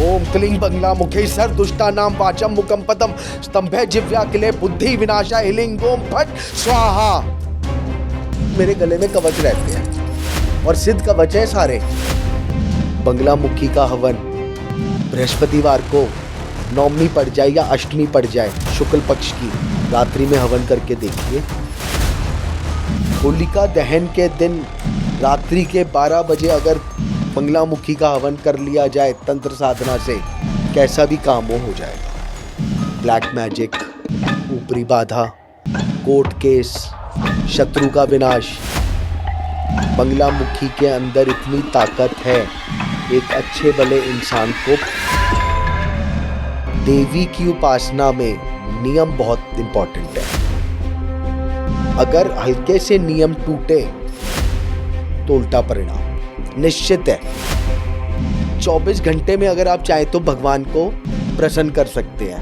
ओम क्लीं बंगला मुखे सर दुष्टानाम वाचम मुखम पदम स्तंभे जिव्या किले बुद्धि विनाशा हिलिंग ओम फट स्वाहा। मेरे गले में कवच रहते हैं और सिद्ध कवच है सारे। बंगला मुखी का हवन बृहस्पतिवार को नवमी पड़ जाए या अष्टमी पड़ जाए शुक्ल पक्ष की रात्रि में हवन करके देखिए। होलिका दहन के दिन रात्रि के 12 बजे अगर बंगला मुखी का हवन कर लिया जाए तंत्र साधना से, कैसा भी काम हो जाएगा। ब्लैक मैजिक, ऊपरी बाधा, कोर्ट केस, शत्रु का विनाश, बंगला मुखी के अंदर इतनी ताकत है। एक अच्छे भले इंसान को देवी की उपासना में नियम बहुत इंपॉर्टेंट है। अगर हल्के से नियम टूटे तो उल्टा परिणाम निश्चित है। 24 घंटे में अगर आप चाहें तो भगवान को प्रसन्न कर सकते हैं।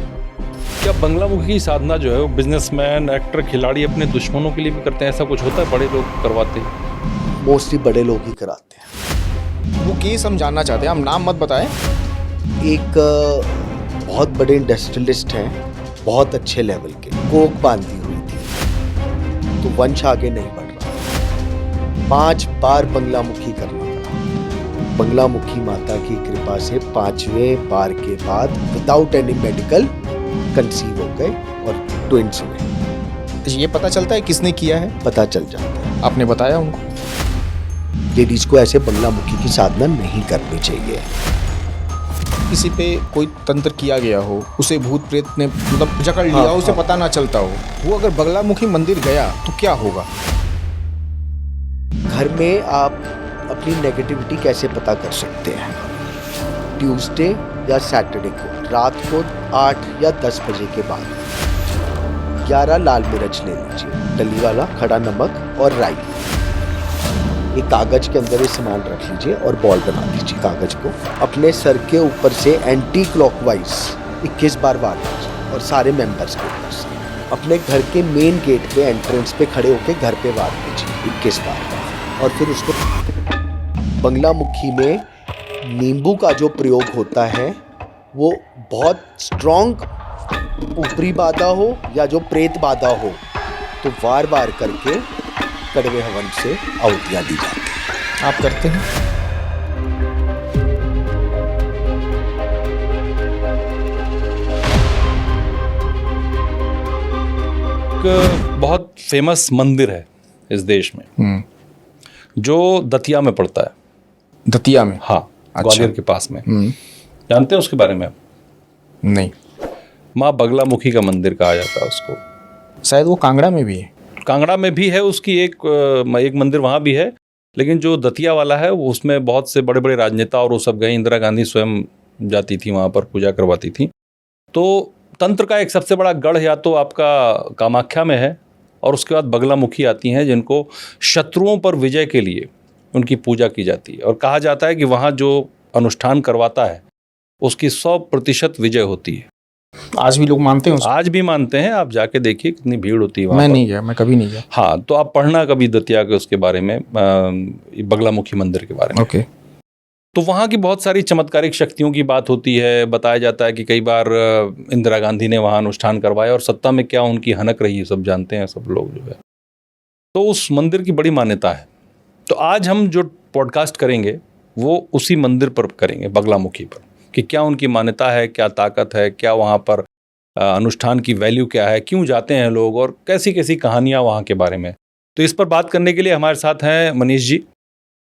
क्या बंगला मुखी की साधना जो है वो बिजनेसमैन, एक्टर, खिलाड़ी अपने दुश्मनों के लिए भी करते हैं? ऐसा कुछ होता है? बड़े लोग करवाते हैं? मोस्टली बड़े लोग ही कराते हैं। वो केस हम जानना चाहते हैं, हम नाम मत बताएं। एक बहुत बड़े इंडस्ट्रियलिस्ट हैं, बहुत अच्छे लेवल के, कोक बांधी हुई थी तो वंश आगे नहीं बढ़ रहा। 5 बार बंगला मुखी करना पड़ा। बंगला मुखी माता की कृपा से 5वें बार के बाद विदाउट एनी मेडिकल कंसीव हो गए और ट्विंस हुए। ये पता चलता है किसने किया है? पता चल जाता है। आपने बताया उनको? लेडीज को ऐसे बंगला मुखी की साधना नहीं करनी चाहिए। किसी पे कोई तंत्र किया गया हो, उसे भूत प्रेत ने मतलब जकड़ लिया हो, उसे पता ना चलता हो, वो अगर बंगला मुखी मंदिर गया तो क्या होगा? घर में आप अपनी नेगेटिविटी कैसे पता कर सकते हैं? ट्यूसडे या सैटरडे को रात को 8 या 10 बजे के बाद 11 लाल मिर्च ले लीजिए, डली वाला, खड़ा नमक और राई। एक कागज के अंदर ये सामान रख लीजिए और बॉल बना दीजिए कागज को। अपने सर के ऊपर से एंटी क्लॉकवाइज 21 बार वार दीजिए और सारे मेंबर्स के ऊपर से। अपने घर के मेन गेट पे एंट्रेंस पे खड़े होकर घर पे वार दीजिए 21 बार और फिर उसको। बंगला मुखी में नींबू का जो प्रयोग होता है वो बहुत स्ट्रॉन्ग, ऊपरी बाधा हो या जो प्रेत बाधा हो तो वार वार करके कड़वे हवन से आहुतियां दी जाती हैं। आप करते हैं? एक बहुत फेमस मंदिर है इस देश में जो दतिया में पड़ता है। दतिया में? हाँ, अच्छा। ग्वालियर के पास में। जानते हैं उसके बारे में? नहीं। माँ बगला मुखी का मंदिर कहा जाता है उसको। शायद वो कांगड़ा में भी है। कांगड़ा में भी है उसकी एक मंदिर वहाँ भी है, लेकिन जो दतिया वाला है वो उसमें बहुत से बड़े बड़े राजनेता और वो सब गए। इंदिरा गांधी स्वयं जाती थी वहाँ पर, पूजा करवाती थी। तो तंत्र का एक सबसे बड़ा गढ़ या तो आपका कामाख्या में है और उसके बाद बगला मुखी आती हैं जिनको शत्रुओं पर विजय के लिए उनकी पूजा की जाती है। और कहा जाता है कि वहाँ जो अनुष्ठान करवाता है उसकी 100% विजय होती है। आज भी लोग मानते हैं उसको? आज भी मानते हैं। आप जाके देखिए कितनी भीड़ होती है वहाँ। मैं नहीं गया, मैं कभी नहीं गया। हाँ, तो आप पढ़ना कभी दतिया के उसके बारे में, बगला मुखी मंदिर के बारे में। ओके। तो वहाँ की बहुत सारी चमत्कारिक शक्तियों की बात होती है। बताया जाता है कि कई बार इंदिरा गांधी ने वहाँ अनुष्ठान करवाया और सत्ता में क्या उनकी हनक रही है सब जानते हैं सब लोग जो है। तो उस मंदिर की बड़ी मान्यता है। तो आज हम जो पॉडकास्ट करेंगे वो उसी मंदिर पर करेंगे, बगला मुखी पर, कि क्या उनकी मान्यता है, क्या ताकत है, क्या वहाँ पर अनुष्ठान की वैल्यू क्या है, क्यों जाते हैं लोग और कैसी कैसी कहानियाँ वहाँ के बारे में। तो इस पर बात करने के लिए हमारे साथ हैं मनीष जी।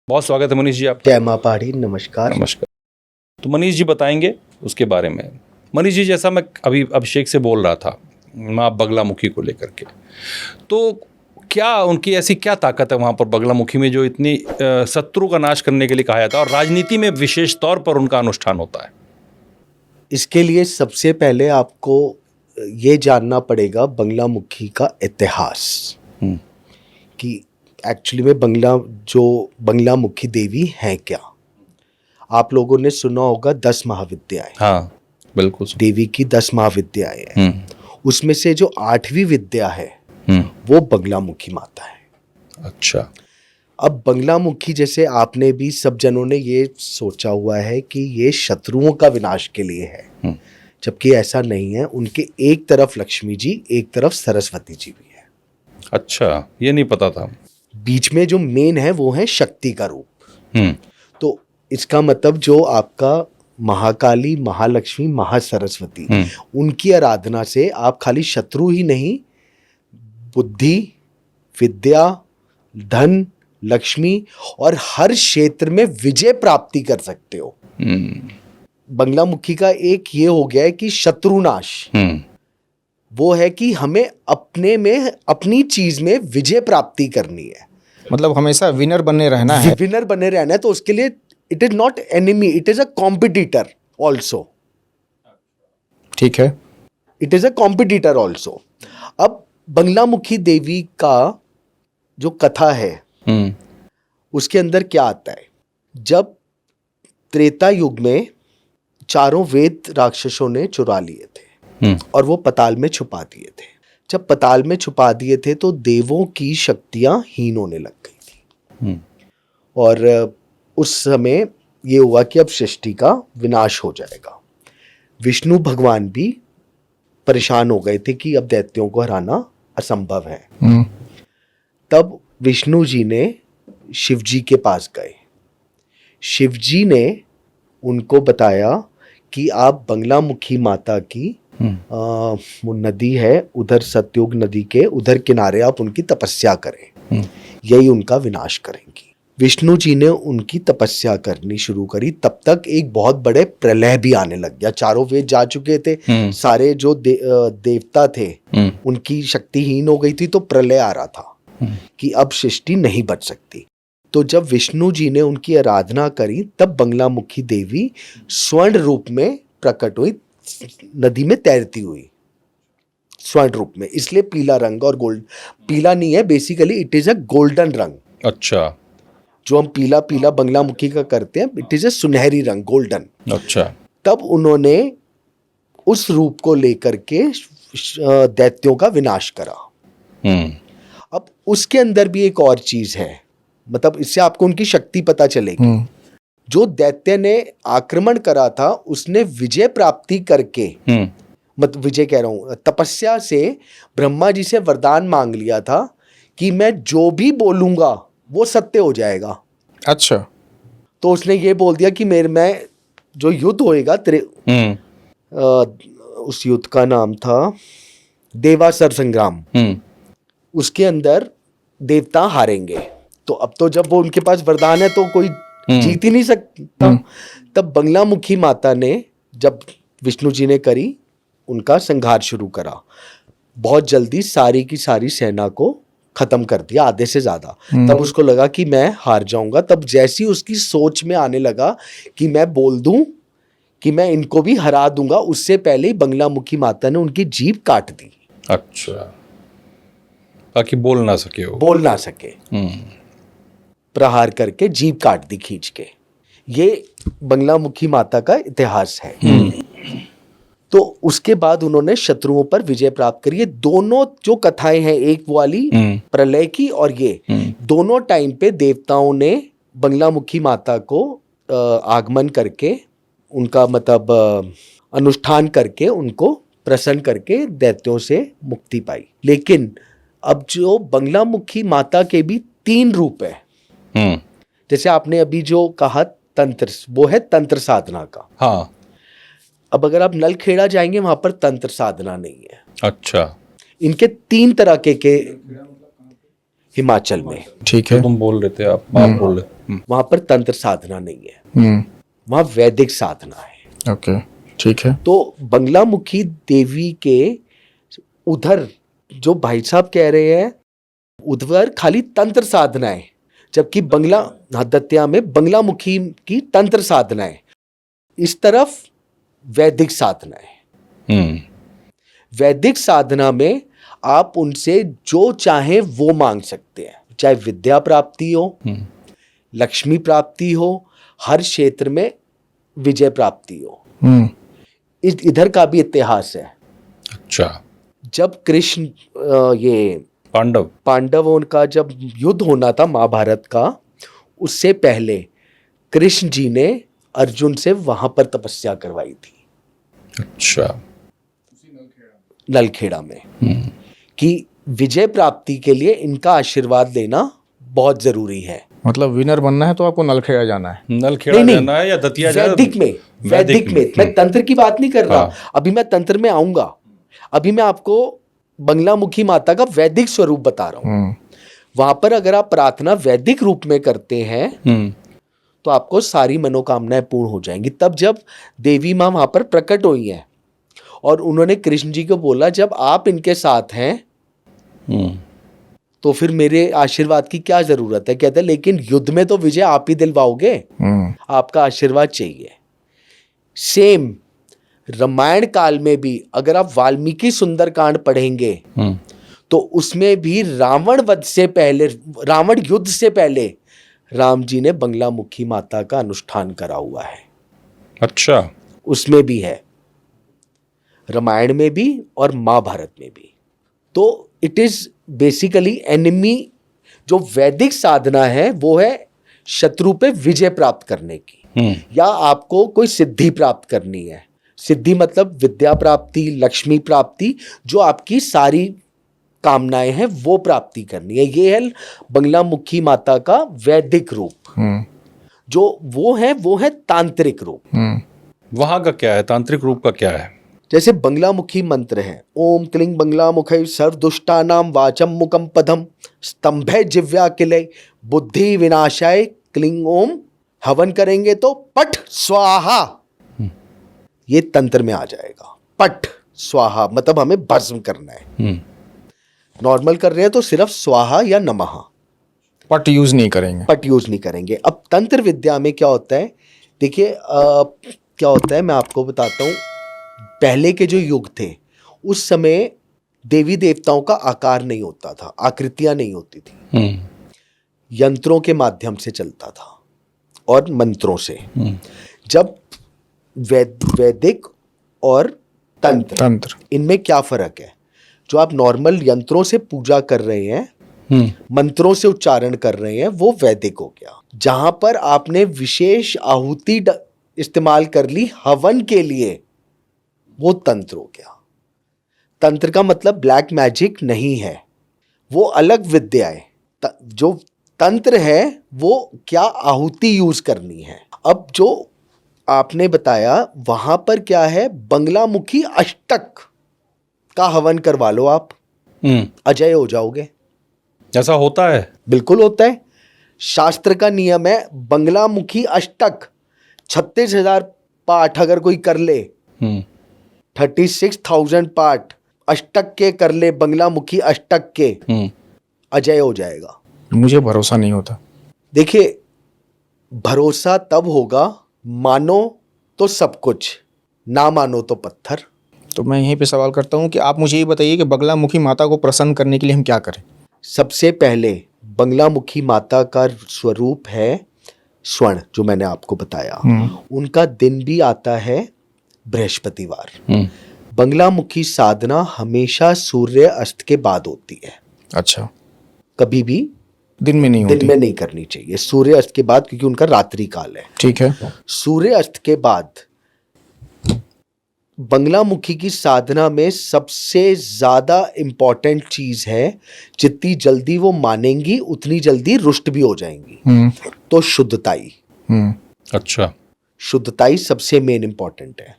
बहुत स्वागत है मनीष जी आपका। जय माँ पहाड़ी, नमस्कार। नमस्कार। तो मनीष जी बताएंगे उसके बारे में। मनीष जी, जैसा मैं अभी अभिषेक से बोल रहा था माँ बगला मुखी को लेकर के, तो क्या उनकी ऐसी क्या ताकत है वहाँ पर बगला मुखी में जो इतनी शत्रु का नाश करने के लिए कहा जाता है और राजनीति में विशेष तौर पर उनका अनुष्ठान होता है? इसके लिए सबसे पहले आपको ये जानना पड़ेगा बंगला मुखी का इतिहास कि एक्चुअली में बंगला मुखी देवी हैं क्या। आप लोगों ने सुना होगा 10 महाविद्याएं। हाँ बिल्कुल। देवी की 10 महाविद्याएं हैं। उसमें से जो 8वीं विद्या है वो बगला मुखी माता है। अच्छा। अब बंगलामुखी जैसे आपने भी सब जनों ने ये सोचा हुआ है कि ये शत्रुओं का विनाश के लिए है, जबकि ऐसा नहीं है। उनके एक तरफ लक्ष्मी जी, एक तरफ सरस्वती जी भी है। अच्छा, ये नहीं पता था। बीच में जो मेन है वो है शक्ति का रूप। तो इसका मतलब जो आपका महाकाली, महालक्ष्मी, महासरस्वती, उनकी आराधना से आप खाली शत्रु ही नहीं, बुद्धि, विद्या, धन, लक्ष्मी और हर क्षेत्र में विजय प्राप्ति कर सकते हो। बंगलामुखी का एक ये हो गया है कि शत्रुनाश, वो है कि हमें अपने में, अपनी चीज में विजय प्राप्ति करनी है, मतलब हमेशा विनर बने रहना है। विनर बने रहना है। तो उसके लिए it is not enemy, it is a competitor also. ठीक है, it is a competitor also. अब बंगलामुखी देवी का जो कथा है उसके अंदर क्या आता है, जब त्रेता युग में चारों वेद राक्षसों ने चुरा लिए थे और वो पताल में छुपा दिए थे। जब पताल में छुपा दिए थे तो देवों की शक्तियां हीन होने लग गई थी और उस समय ये हुआ कि अब सृष्टि का विनाश हो जाएगा। विष्णु भगवान भी परेशान हो गए थे कि अब दैत्यों को हराना असंभव है। तब विष्णु जी ने शिव जी के पास गए। शिव जी ने उनको बताया कि आप बंगलामुखी माता की वो नदी है उधर, सतयुग नदी के उधर किनारे आप उनकी तपस्या करें, यही उनका विनाश करेंगी। विष्णु जी ने उनकी तपस्या करनी शुरू करी। तब तक एक बहुत बड़े प्रलय भी आने लग गया। चारों वेद जा चुके थे, सारे जो देवता थे उनकी शक्तिहीन हो गई थी, तो प्रलय आ रहा था कि अब सृष्टि नहीं बच सकती। तो जब विष्णु जी ने उनकी आराधना करी तब बंगलामुखी देवी स्वर्ण रूप में प्रकट हुई, नदी में तैरती हुई स्वर्ण रूप में। इसलिए पीला रंग और गोल्ड, पीला नहीं है basically, it is a golden रंग। अच्छा, जो हम पीला पीला बंगलामुखी का करते हैं, इट इज अ सुनहरी रंग, गोल्डन। अच्छा। तब उन्होंने उस रूप को लेकर के दैत्यों का विनाश करा। अब उसके अंदर भी एक और चीज है, मतलब इससे आपको उनकी शक्ति पता चलेगी। जो दैत्य ने आक्रमण करा था उसने विजय प्राप्ति करके, मतलब विजय कह रहा हूं, तपस्या से ब्रह्मा जी से वरदान मांग लिया था कि मैं जो भी बोलूंगा वो सत्य हो जाएगा। अच्छा। तो उसने ये बोल दिया कि मेरे में जो युद्ध होएगा तेरे उस युद्ध का नाम था देवासुर संग्राम, उसके अंदर देवता हारेंगे। तो अब तो जब वो उनके पास वरदान है तो कोई जीत ही नहीं सकता। तब बंगलामुखी माता ने, जब विष्णु जी ने करी, उनका संहार शुरू करा। बहुत जल्दी सारी की सारी सेना को खत्म कर दिया, आधे से ज्यादा। तब उसको लगा कि मैं हार जाऊंगा। तब जैसी उसकी सोच में आने लगा कि मैं बोल दूं कि मैं इनको भी हरा दूंगा, उससे पहले ही बंगलामुखी माता ने उनकी जीभ काट दी। अच्छा, ताकि बोल ना सके, वो बोल ना सके। प्रहार करके जीभ काट दी खींच के। ये बंगलामुखी माता का इतिहास है। तो उसके बाद उन्होंने शत्रुओं पर विजय प्राप्त करी। ये दोनों जो कथाएं हैं, एक वाली प्रलय की और ये, दोनों टाइम पे देवताओं ने बंगलामुखी माता को आगमन करके, उनका मतलब अनुष्ठान करके, उनको प्रसन्न करके दैत्यों से मुक्ति पाई। लेकिन अब जो बंगलामुखी माता के भी 3 रूप है। जैसे आपने अभी जो कहा तंत्र, वो है तंत्र साधना का। हाँ। अब अगर आप नलखेड़ा जाएंगे वहां पर तंत्र साधना नहीं है। अच्छा। इनके 3 तरह के हिमाचल में। ठीक है, तो तुम बोल रहे थे, आप बोल रहे। वहां पर तंत्र साधना नहीं है, वहां वैदिक साधना है। ओके, ठीक है। तो बंगलामुखी देवी के उधर जो भाई साहब कह रहे हैं, उधर खाली तंत्र साधना है, जबकि दत्तिया में बंगलामुखी की तंत्र साधना है। इस तरफ वैदिक साधना है। वैदिक साधना में आप उनसे जो चाहे वो मांग सकते हैं, चाहे विद्या प्राप्ति हो, लक्ष्मी प्राप्ति हो, हर क्षेत्र में विजय प्राप्ति हो। इधर का भी इतिहास है। अच्छा। जब कृष्ण ये पांडव। पांडवों का जब युद्ध होना था महाभारत का, उससे पहले कृष्ण जी ने अर्जुन से वहां पर तपस्या करवाई थी। अच्छा। नलखेड़ा में कि विजय प्राप्ति के लिए इनका आशीर्वाद लेना बहुत जरूरी है। मतलब विनर बनना है तो आपको नलखेड़ा जाना है। नलखेड़ा नहीं, जाना है या दतिया जाना है? वैदिक में मैं तंत्र की बात नहीं कर रहा। हाँ। अभी मैं तंत्र में आऊंगा। अभी मैं आपको बंगलामुखी माता का वैदिक स्वरूप बता रहा हूँ। वहां पर अगर आप प्रार्थना वैदिक रूप में करते हैं तो आपको सारी मनोकामनाएं पूर्ण हो जाएंगी। तब जब देवी माँ वहां पर प्रकट हुई हैं और उन्होंने कृष्ण जी को बोला, जब आप इनके साथ हैं तो फिर मेरे आशीर्वाद की क्या जरूरत है। कहते हैं लेकिन युद्ध में तो विजय आप ही दिलवाओगे, आपका आशीर्वाद चाहिए। सेम रामायण काल में भी अगर आप वाल्मीकि सुंदरकांड पढ़ेंगे तो उसमें भी रावण वध से पहले, रावण युद्ध से पहले राम जी ने बंगलामुखी माता का अनुष्ठान करा हुआ है। अच्छा। उसमें भी है, रामायण में भी और महाभारत में भी। तो इट इज बेसिकली एनिमी, जो वैदिक साधना है वो है शत्रु पे विजय प्राप्त करने की, या आपको कोई सिद्धि प्राप्त करनी है। सिद्धि मतलब विद्या प्राप्ति, लक्ष्मी प्राप्ति, जो आपकी सारी कामनाएं हैं वो प्राप्ति करनी है। ये है बंगलामुखी माता का वैदिक रूप। जो वो है तांत्रिक रूप। वहां का क्या है, तांत्रिक रूप का क्या है? जैसे बंगलामुखी मंत्र है, ओम क्लिंग बंगलामुखै सर्वदुष्टानां वाचम मुकम पदम स्तंभे जिव्या किले बुद्धि विनाशाय क्लिंग ओम। हवन करेंगे तो पट स्वाहा, ये तंत्र में आ जाएगा। पट स्वाहा मतलब हमें भस्म करना है। नॉर्मल कर रहे हैं तो सिर्फ स्वाहा या नमः, पट यूज नहीं करेंगे। पट यूज नहीं करेंगे। अब तंत्र विद्या में क्या होता है, देखिए क्या होता है मैं आपको बताता हूँ। पहले के जो युग थे उस समय देवी देवताओं का आकार नहीं होता था, आकृतियां नहीं होती थी, यंत्रों के माध्यम से चलता था और मंत्रों से। जब वैदिक और तंत्र इनमें क्या फर्क है? जो आप नॉर्मल यंत्रों से पूजा कर रहे हैं, मंत्रों से उच्चारण कर रहे हैं, वो वैदिक हो गया। जहां पर आपने विशेष आहुति इस्तेमाल कर ली हवन के लिए, वो तंत्र हो गया। तंत्र का मतलब ब्लैक मैजिक नहीं है, वो अलग विद्या है। जो तंत्र है वो क्या आहुति यूज करनी है। अब जो आपने बताया वहां पर क्या है, बंगलामुखी अष्टक का हवन करवा लो आप, अजय हो जाओगे। ऐसा होता है? बिल्कुल होता है। शास्त्र का नियम है बंगलामुखी अष्टक 36,000 पाठ अगर कोई कर ले, 36,000 पाठ अष्टक के कर ले, बंगलामुखी अष्टक के, अजय हो जाएगा। मुझे भरोसा नहीं होता। देखिए, भरोसा तब होगा मानो तो सब कुछ, ना मानो तो पत्थर। तो मैं यहीं पे सवाल करता हूँ कि आप मुझे ये बताइए कि बंगलामुखी माता को प्रसन्न करने के लिए हम क्या करें? सबसे पहले बंगलामुखी माता का स्वरूप है स्वर्ण, जो मैंने आपको बताया। उनका दिन भी आता है बृहस्पतिवार। बंगलामुखी साधना हमेशा सूर्य अस्त के बाद होती है। अच्छा, कभी भी दिन में नहीं होती? दिन में नहीं करनी चाहिए, सूर्य अस्त के बाद, क्योंकि उनका रात्रि काल है। ठीक है। सूर्य अस्त के बाद बंगलामुखी की साधना में सबसे ज्यादा इंपॉर्टेंट चीज है, जितनी जल्दी वो मानेंगी उतनी जल्दी रुष्ट भी हो जाएंगी, तो शुद्धताई। अच्छा। शुद्धताई सबसे मेन इंपॉर्टेंट है।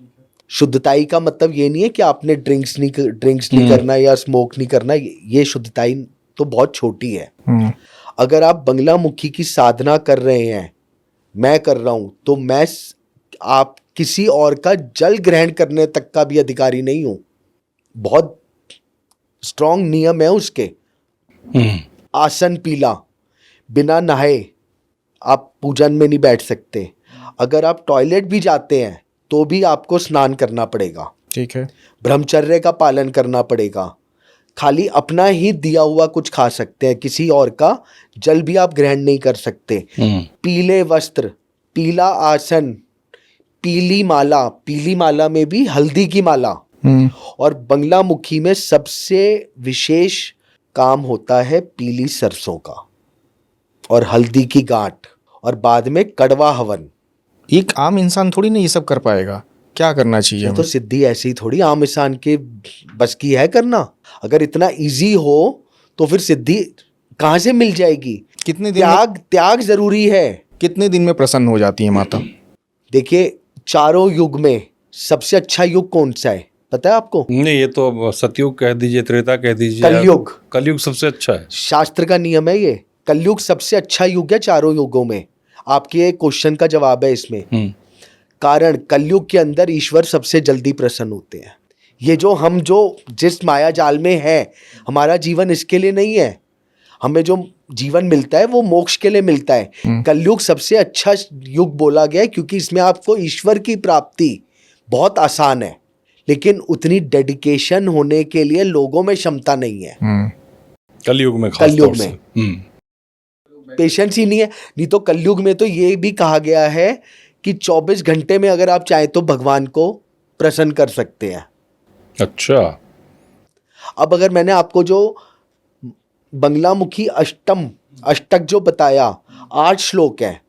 शुद्धताई का मतलब ये नहीं है कि आपने ड्रिंक्स नहीं करना या स्मोक नहीं करना, ये शुद्धताई तो बहुत छोटी है। अगर आप बंगलामुखी की साधना कर रहे हैं, मैं कर रहा हूं, तो मैं आप किसी और का जल ग्रहण करने तक का भी अधिकारी नहीं हूं। बहुत स्ट्रॉन्ग नियम है उसके। आसन पीला, बिना नहाए आप पूजन में नहीं बैठ सकते। अगर आप टॉयलेट भी जाते हैं तो भी आपको स्नान करना पड़ेगा। ठीक है। ब्रह्मचर्य का पालन करना पड़ेगा। खाली अपना ही दिया हुआ कुछ खा सकते हैं, किसी और का जल भी आप ग्रहण नहीं कर सकते। पीले वस्त्र, पीला आसन, पीली माला, पीली माला में भी हल्दी की माला। और बंगलामुखी में सबसे विशेष काम होता है पीली सरसों का और हल्दी की गांठ और बाद में कड़वा हवन। एक आम इंसान थोड़ी ना ये सब कर पाएगा, क्या करना चाहिए ये हमें? तो सिद्धि ऐसी थोड़ी आम इंसान के बस की है करना। अगर इतना इजी हो तो फिर सिद्धि कहाँ से मिल जाएगी? कितने दिन में, त्याग जरूरी है। कितने दिन में प्रसन्न हो जाती है माता? देखिए, चारों युग में सबसे अच्छा युग कौन सा है पता है आपको? नहीं, ये तो अब सतयुग कह दीजिए, त्रेता कह दीजिए, कलयुग। कलयुग सबसे अच्छा है। शास्त्र का नियम है ये, कलयुग सबसे अच्छा युग है चारों युगों में। आपके क्वेश्चन का जवाब है इसमें। कारण कलयुग के अंदर ईश्वर सबसे जल्दी प्रसन्न होते हैं। ये जो जिस माया जाल में है, हमारा जीवन इसके लिए नहीं है। हमें जो जीवन मिलता है वो मोक्ष के लिए मिलता है। कलयुग सबसे अच्छा युग बोला गया है क्योंकि इसमें आपको ईश्वर की प्राप्ति बहुत आसान है, लेकिन उतनी डेडिकेशन होने के लिए लोगों में क्षमता नहीं है। कलयुग में, कलयुग में पेशेंस ही नहीं है। नहीं तो कलयुग में तो ये भी कहा गया है कि 24 घंटे में अगर आप चाहें तो भगवान को प्रसन्न कर सकते हैं। अच्छा। अब अगर मैंने आपको जो बंगलामुखी अष्टक जो बताया, 8 श्लोक है,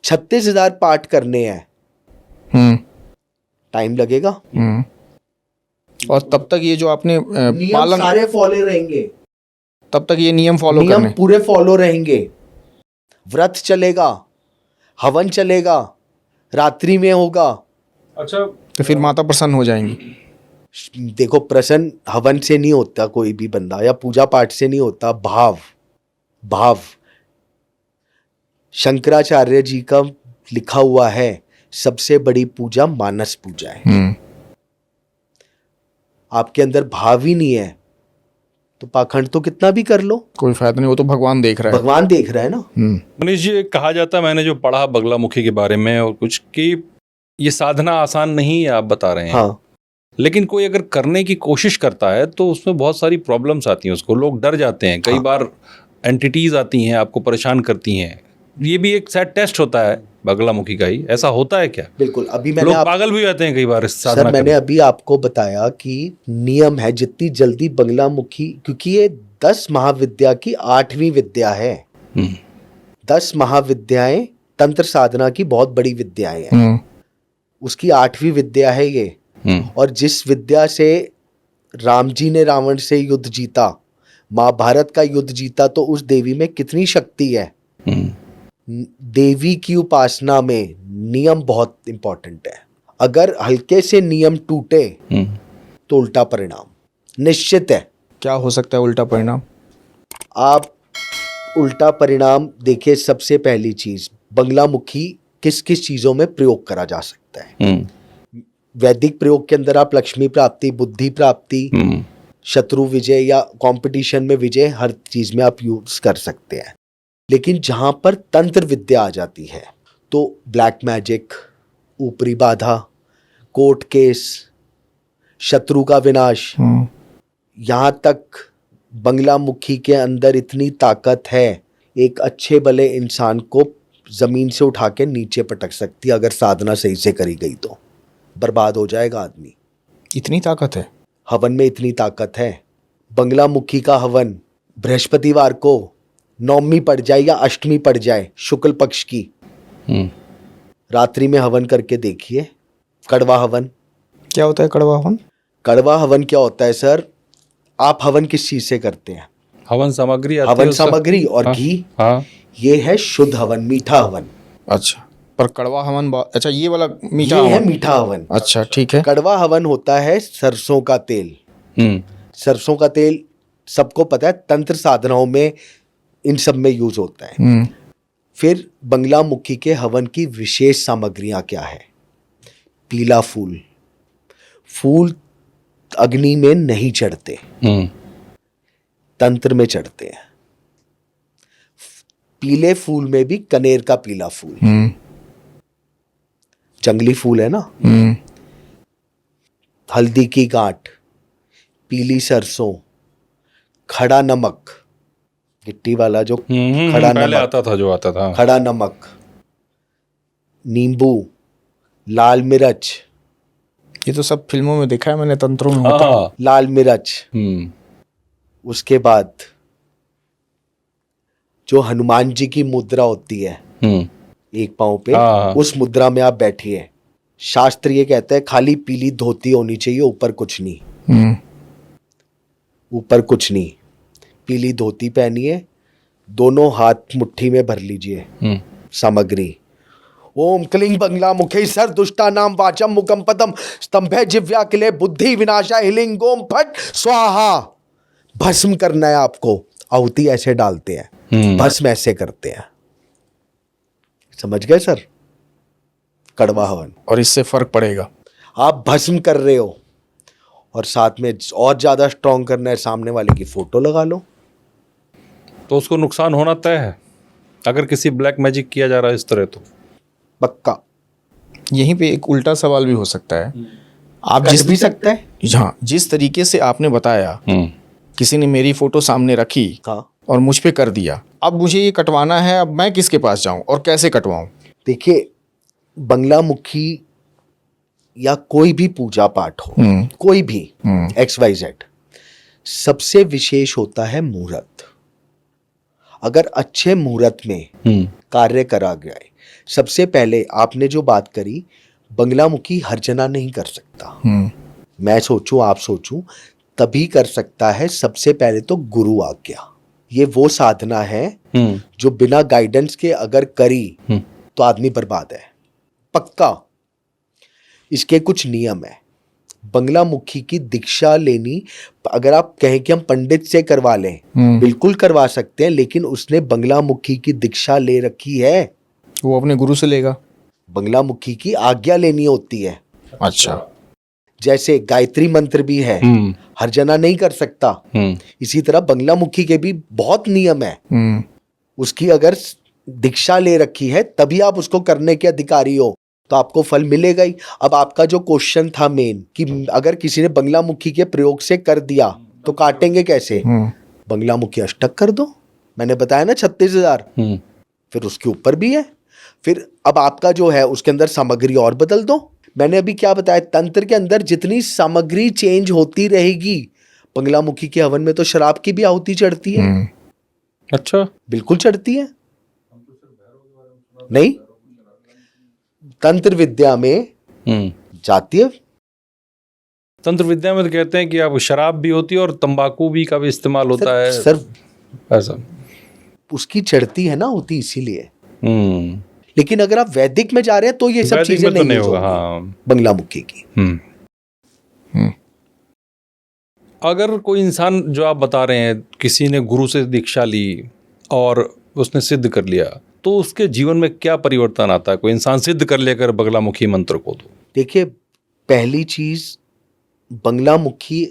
36,000 पाठ करने हैं, टाइम लगेगा। और तब तक ये जो आपने नियम सारे फॉलो रहेंगे, तब तक ये नियम फॉलो करने, नियम पूरे फॉलो रहेंगे। व्रत चलेगा, हवन चलेगा, रात्रि में होगा। अच्छा, तो फिर माता प्रसन्न हो जाएंगी। देखो, प्रसन्न हवन से नहीं होता कोई भी बंदा, या पूजा पाठ से नहीं होता। भाव शंकराचार्य जी का लिखा हुआ है, सबसे बड़ी पूजा मानस पूजा है। आपके अंदर भाव ही नहीं है तो पाखंड तो कितना भी कर लो कोई फायदा नहीं, वो तो भगवान देख रहा है। भगवान देख रहा है ना। मनीष जी, कहा जाता है, मैंने जो पढ़ा बगलामुखी के बारे में और कुछ, कि ये साधना आसान नहीं है, आप बता रहे हैं। हाँ, लेकिन कोई अगर करने की कोशिश करता है तो उसमें बहुत सारी प्रॉब्लम्स आती हैं, उसको लोग डर जाते हैं। कई बार एंटिटीज आती हैं, आपको परेशान करती हैं। ये भी एक शायद टेस्ट होता है बगलामुखी का ही, ऐसा होता है क्या? बिल्कुल। अभी मैंने लोग पागल भी जाते हैं कई बार इस साधना सर, मैंने करने। अभी आपको बताया कि नियम है जितनी जल्दी बंगलामुखी, क्योंकि ये 10 महाविद्या की 8वीं विद्या है। 10 महाविद्याएं तंत्र साधना की बहुत बड़ी विद्याएं हैं। उसकी 8वीं विद्या है ये। और जिस विद्या से राम जी ने रावण से युद्ध जीता, महाभारत का युद्ध जीता, तो उस देवी में कितनी शक्ति है। देवी की उपासना में नियम बहुत इंपॉर्टेंट है। अगर हल्के से नियम टूटे तो उल्टा परिणाम निश्चित है। क्या हो सकता है उल्टा परिणाम? आप उल्टा परिणाम देखिए, सबसे पहली चीज, बंगलामुखी किस किस चीजों में प्रयोग करा जा सकता है। वैदिक प्रयोग के अंदर आप लक्ष्मी प्राप्ति, बुद्धि प्राप्ति, शत्रु विजय या कंपटीशन में विजय, हर चीज में आप यूज कर सकते हैं। लेकिन जहां पर तंत्र विद्या आ जाती है तो ब्लैक मैजिक, ऊपरी बाधा, कोर्ट केस, शत्रु का विनाश, यहां तक बंगलामुखी के अंदर इतनी ताकत है, एक अच्छे भले इंसान को जमीन से उठा के नीचे पटक सकती है। अगर साधना सही से करी गई तो बर्बाद हो जाएगा आदमी। इतनी ताकत है हवन में, इतनी ताकत है। बंगलामुखी का हवन बृहस्पतिवार को, नवमी पड़ जाए या अष्टमी पड़ जाए, शुक्ल पक्ष की, रात्रि में हवन करके देखिए। कड़वा हवन। क्या होता है कड़वा हवन? कड़वा हवन क्या होता है सर? आप हवन किस चीज से करते हैं? हवन सामग्री आती है हवन उसका? सामग्री और घी। हाँ, ये है शुद्ध हवन, मीठा हवन। अच्छा, पर कड़वा हवन अच्छा, ये वाला मीठा ये है हवन। मीठा हवन। अच्छा, ठीक है। कड़वा हवन होता है सरसों का तेल। सरसों का तेल सबको पता है, तंत्र साधनाओं में इन सब में यूज होता है। फिर बंगलामुखी के हवन की विशेष सामग्रियां क्या है? पीला फूल। फूल अग्नि में नहीं चढ़ते, तंत्र में चढ़ते हैं। पीले फूल में भी कनेर का पीला फूल, जंगली फूल है ना। हल्दी की गांठ, पीली सरसों, खड़ा नमक, गिट्टी वाला जो खड़ा पहले नमक आता था, जो आता था, खड़ा नमक, है, लाल मिर्च। ये तो सब फिल्मों में देखा है मैंने, तंत्रों में होता है। हाँ, लाल मिर्च। उसके बाद जो हनुमान जी की मुद्रा होती है एक पाँव पे, हाँ। उस मुद्रा में आप बैठिए। शास्त्र ये कहता है खाली पीली धोती होनी चाहिए, ऊपर कुछ नहीं, ऊपर कुछ नहीं। पीली धोती पहनिए, दोनों हाथ मुट्ठी में भर लीजिए सामग्री। ओम क्लीं बंगला मुखे सर दुष्टा नाम वाचम मुखम पदम स्तंभे जिव्या किले बुद्धि विनाशा हिलिंग ओम फट स्वाहा। भस्म करना है आपको। आहुति ऐसे डालते हैं, भस्म ऐसे करते हैं। समझ गए सर? कड़वा हवन। और इससे फर्क पड़ेगा। आप भस्म कर रहे हो और साथ में और ज्यादा स्ट्रॉन्ग करना है, सामने वाले की फोटो लगा लो। तो उसको नुकसान होना तय है अगर किसी ब्लैक मैजिक किया जा रहा है इस तरह तो? पक्का। यहीं पे एक उल्टा सवाल भी हो सकता है। आप कर भी सकता है। हाँ, जिस तरीके से आपने बताया, किसी ने मेरी फोटो सामने रखी हाँ। और मुझ पे कर दिया, अब मुझे ये कटवाना है, अब मैं किसके पास जाऊं और कैसे कटवाऊं? देखिए, बंगला मुखी या कोई भी पूजा पाठ हो, कोई भी XYZ, सबसे विशेष होता है मुहूर्त। अगर अच्छे मुहूर्त में कार्य करा गया है, सबसे पहले आपने जो बात करी, बंगला मुखी हर जना नहीं कर सकता। मैं सोचूं, आप सोचूं, तभी कर सकता है सबसे पहले तो गुरु आज्ञा। ये वो साधना है जो बिना गाइडेंस के अगर करी तो आदमी बर्बाद है, पक्का। इसके कुछ नियम है। बंगला मुखी की दीक्षा लेनी, अगर आप कहें कि हम पंडित से करवा लें, बिल्कुल करवा सकते हैं, लेकिन उसने बंगला मुखी की दीक्षा ले रखी है, वो अपने गुरु से लेगा। बंगला मुखी की आज्ञा लेनी होती है। अच्छा। जैसे गायत्री मंत्र भी है, हर जना नहीं कर सकता, इसी तरह बंगला मुखी के भी बहुत नियम है। उसकी अगर दीक्षा ले रखी है तभी आप उसको करने के अधिकारी हो, तो आपको फल मिलेगा ही। अब आपका जो क्वेश्चन था मेन कि अगर किसी ने बंगला मुखी के प्रयोग से कर दिया तो काटेंगे कैसे? बंगला मुखी अष्टक कर दो, मैंने बताया ना 36,000, फिर उसके ऊपर भी है। फिर अब आपका जो है उसके अंदर सामग्री और बदल दो। मैंने अभी क्या बताया, तंत्र के अंदर जितनी सामग्री चेंज होती रहेगी, बंगला मुखी के हवन में तो शराब की भी आहुति चढ़ती है। अच्छा, बिल्कुल चढ़ती है। नहीं, तंत्र विद्या में जाती है। तंत्र विद्या में तो कहते हैं कि आप शराब भी होती है और तंबाकू भी का भी इस्तेमाल होता है सर ऐसा। उसकी चढ़ती है ना होती, इसीलिए। लेकिन अगर आप वैदिक में जा रहे हैं तो ये सब चीजें तो नहीं होगा। होगी हाँ, बंगला मुखी की। अगर कोई इंसान, जो आप बता रहे हैं, किसी ने गुरु से दीक्षा ली और उसने सिद्ध कर लिया, तो उसके जीवन में क्या परिवर्तन आता है? कोई इंसान सिद्ध कर लेकर बंगला मुखी मंत्र को, तो देखिए, पहली चीज, बंगला मुखी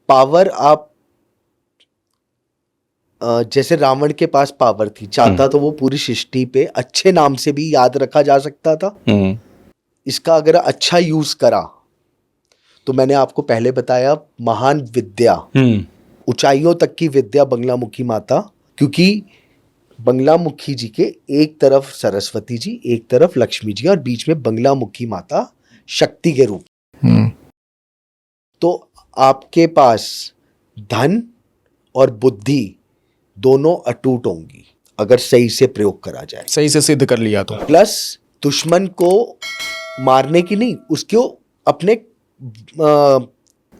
पावर, आप जैसे रावण के पास पावर थी, चाहता तो वो पूरी सृष्टि पे अच्छे नाम से भी याद रखा जा सकता था। इसका अगर अच्छा यूज करा तो मैंने आपको पहले बताया, महान विद्या, ऊंचाइयों तक की विद्या बंगला मुखी माता। क्योंकि बंगला मुखी जी के एक तरफ सरस्वती जी, एक तरफ लक्ष्मी जी, और बीच में बंगला मुखी माता शक्ति के रूप। तो आपके पास धन और बुद्धि दोनों अटूट होंगी अगर सही से प्रयोग करा जाए, सही से सिद्ध कर लिया तो। प्लस दुश्मन को मारने की नहीं, उसको अपने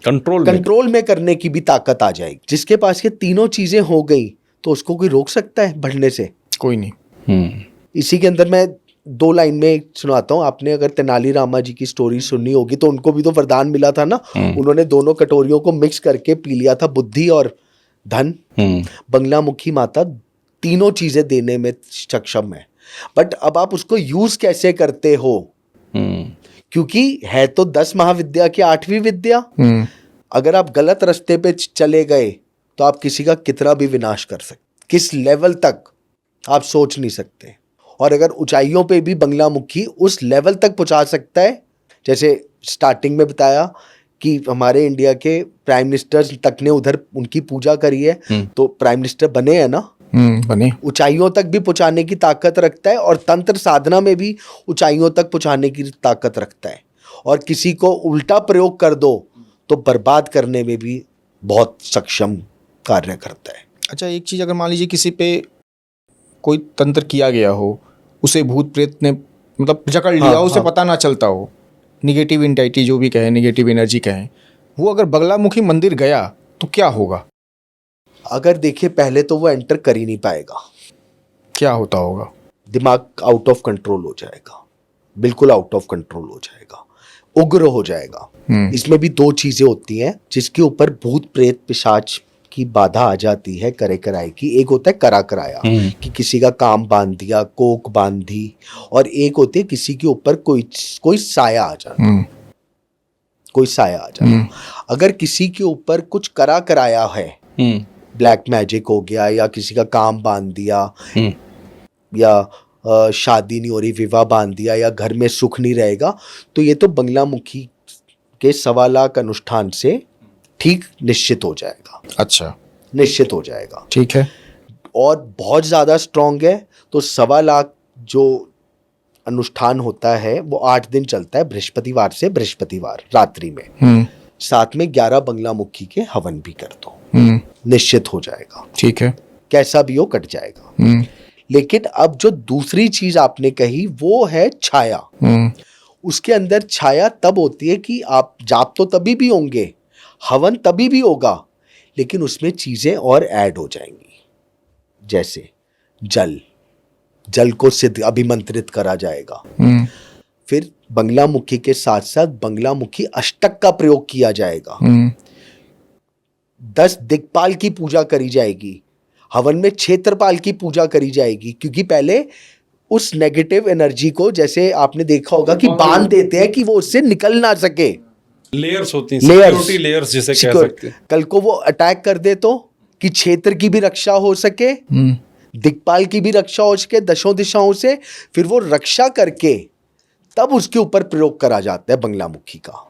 कंट्रोल में करने की भी ताकत आ जाएगी। जिसके पास ये तीनों चीजें हो गई तो उसको कोई रोक सकता है बढ़ने से? कोई नहीं। इसी के अंदर मैं 2 लाइन में सुनाता हूँ। आपने अगर तेनाली रामा जी की स्टोरी सुनी होगी तो उनको भी तो वरदान मिला था ना। उन्होंने दोनों कटोरियों को मिक्स करके पी लिया था, बुद्धि और धन। बंगला मुखी माता तीनों चीजें देने में सक्षम है, बट अब आप उसको यूज कैसे करते हो? क्योंकि है तो 10 महाविद्या की 8वीं विद्या। अगर आप गलत रास्ते पे चले गए तो आप किसी का कितना भी विनाश कर सकते, किस लेवल तक आप सोच नहीं सकते। और अगर ऊंचाइयों पे भी बंगला मुखी उस लेवल तक पहुंचा सकता है, जैसे स्टार्टिंग में बताया कि हमारे इंडिया के प्राइम मिनिस्टर तक ने उधर उनकी पूजा करी है, तो प्राइम मिनिस्टर बने हैं ना, बने। ऊंचाइयों तक भी पहुंचाने की ताकत रखता है, और तंत्र साधना में भी ऊंचाइयों तक पहुंचाने की ताकत रखता है। और किसी को उल्टा प्रयोग कर दो तो बर्बाद करने में भी बहुत सक्षम कार्य करता है। अच्छा, एक चीज़ अगर मान लीजिए किसी पे कोई तंत्र किया गया हो, उसे भूत प्रेत ने मतलब जकड़ लिया हो, उसे पता ना चलता हो, निगेटिव एंटिटी जो भी कहें, निगेटिव एनर्जी कहें, वो अगर बगलामुखी मंदिर गया तो क्या होगा? अगर देखिए, पहले तो वो एंटर कर ही नहीं पाएगा। क्या होता होगा? दिमाग आउट ऑफ कंट्रोल हो जाएगा, बिल्कुल आउट ऑफ कंट्रोल हो जाएगा, उग्र हो जाएगा। इसमें भी दो चीजें होती हैं जिसके ऊपर भूत प्रेत पिशाच की बाधा आ जाती है करे कराए की। एक होता है करा कराया कि किसी का काम बांध दिया, कोक बांध दी, और एक होती है किसी के ऊपर कोई साया आ जाना, कोई साया आ जाना। अगर किसी के ऊपर कुछ करा कराया है, ब्लैक मैजिक हो गया, या किसी का काम बांध दिया, या शादी नहीं हो रही, विवाह बांध दिया, या घर में सुख नहीं रहेगा, तो ये तो बंगलामुखी के 1.25 लाख अनुष्ठान से ठीक निश्चित हो जाएगा। अच्छा, निश्चित हो जाएगा, ठीक है। और बहुत ज़्यादा स्ट्रांग है तो 1.25 लाख जो अनुष्ठान होता है वो 8 दिन चलता है, बृहस्पतिवार से बृहस्पतिवार रात्रि में। साथ में 11 बंगलामुखी के हवन भी कर दो, निश्चित हो जाएगा। ठीक है, कैसा भी हो कट जाएगा। लेकिन अब जो दूसरी चीज आपने कही वो है छाया। उसके अंदर छाया तब होती है कि आप जाप तो तभी भी होंगे, हवन तभी भी होगा, लेकिन उसमें चीजें और ऐड हो जाएंगी। जैसे जल को सिद्ध अभिमंत्रित करा जाएगा। फिर बंगलामुखी के साथ साथ बंगलामुखी अष्टक का प्रयोग किया जाएगा। 10 दिक्पाल की पूजा करी जाएगी। हवन में क्षेत्रपाल की पूजा करी जाएगी, क्योंकि पहले उस नेगेटिव एनर्जी को, जैसे आपने देखा होगा कि बांध देते हैं कि वो उससे निकल ना सके। लेयर्स होती हैं, सिक्योरिटी लेयर्स जिसे कह सकते हैं। कल को वो अटैक कर दे तो कि क्षेत्र की भी रक्षा हो सके, दिक्पाल की भी रक्षा हो सके दशों दिशाओं से, फिर वो रक्षा करके तब उसके ऊपर प्रयोग करा जाता है बंगलामुखी का।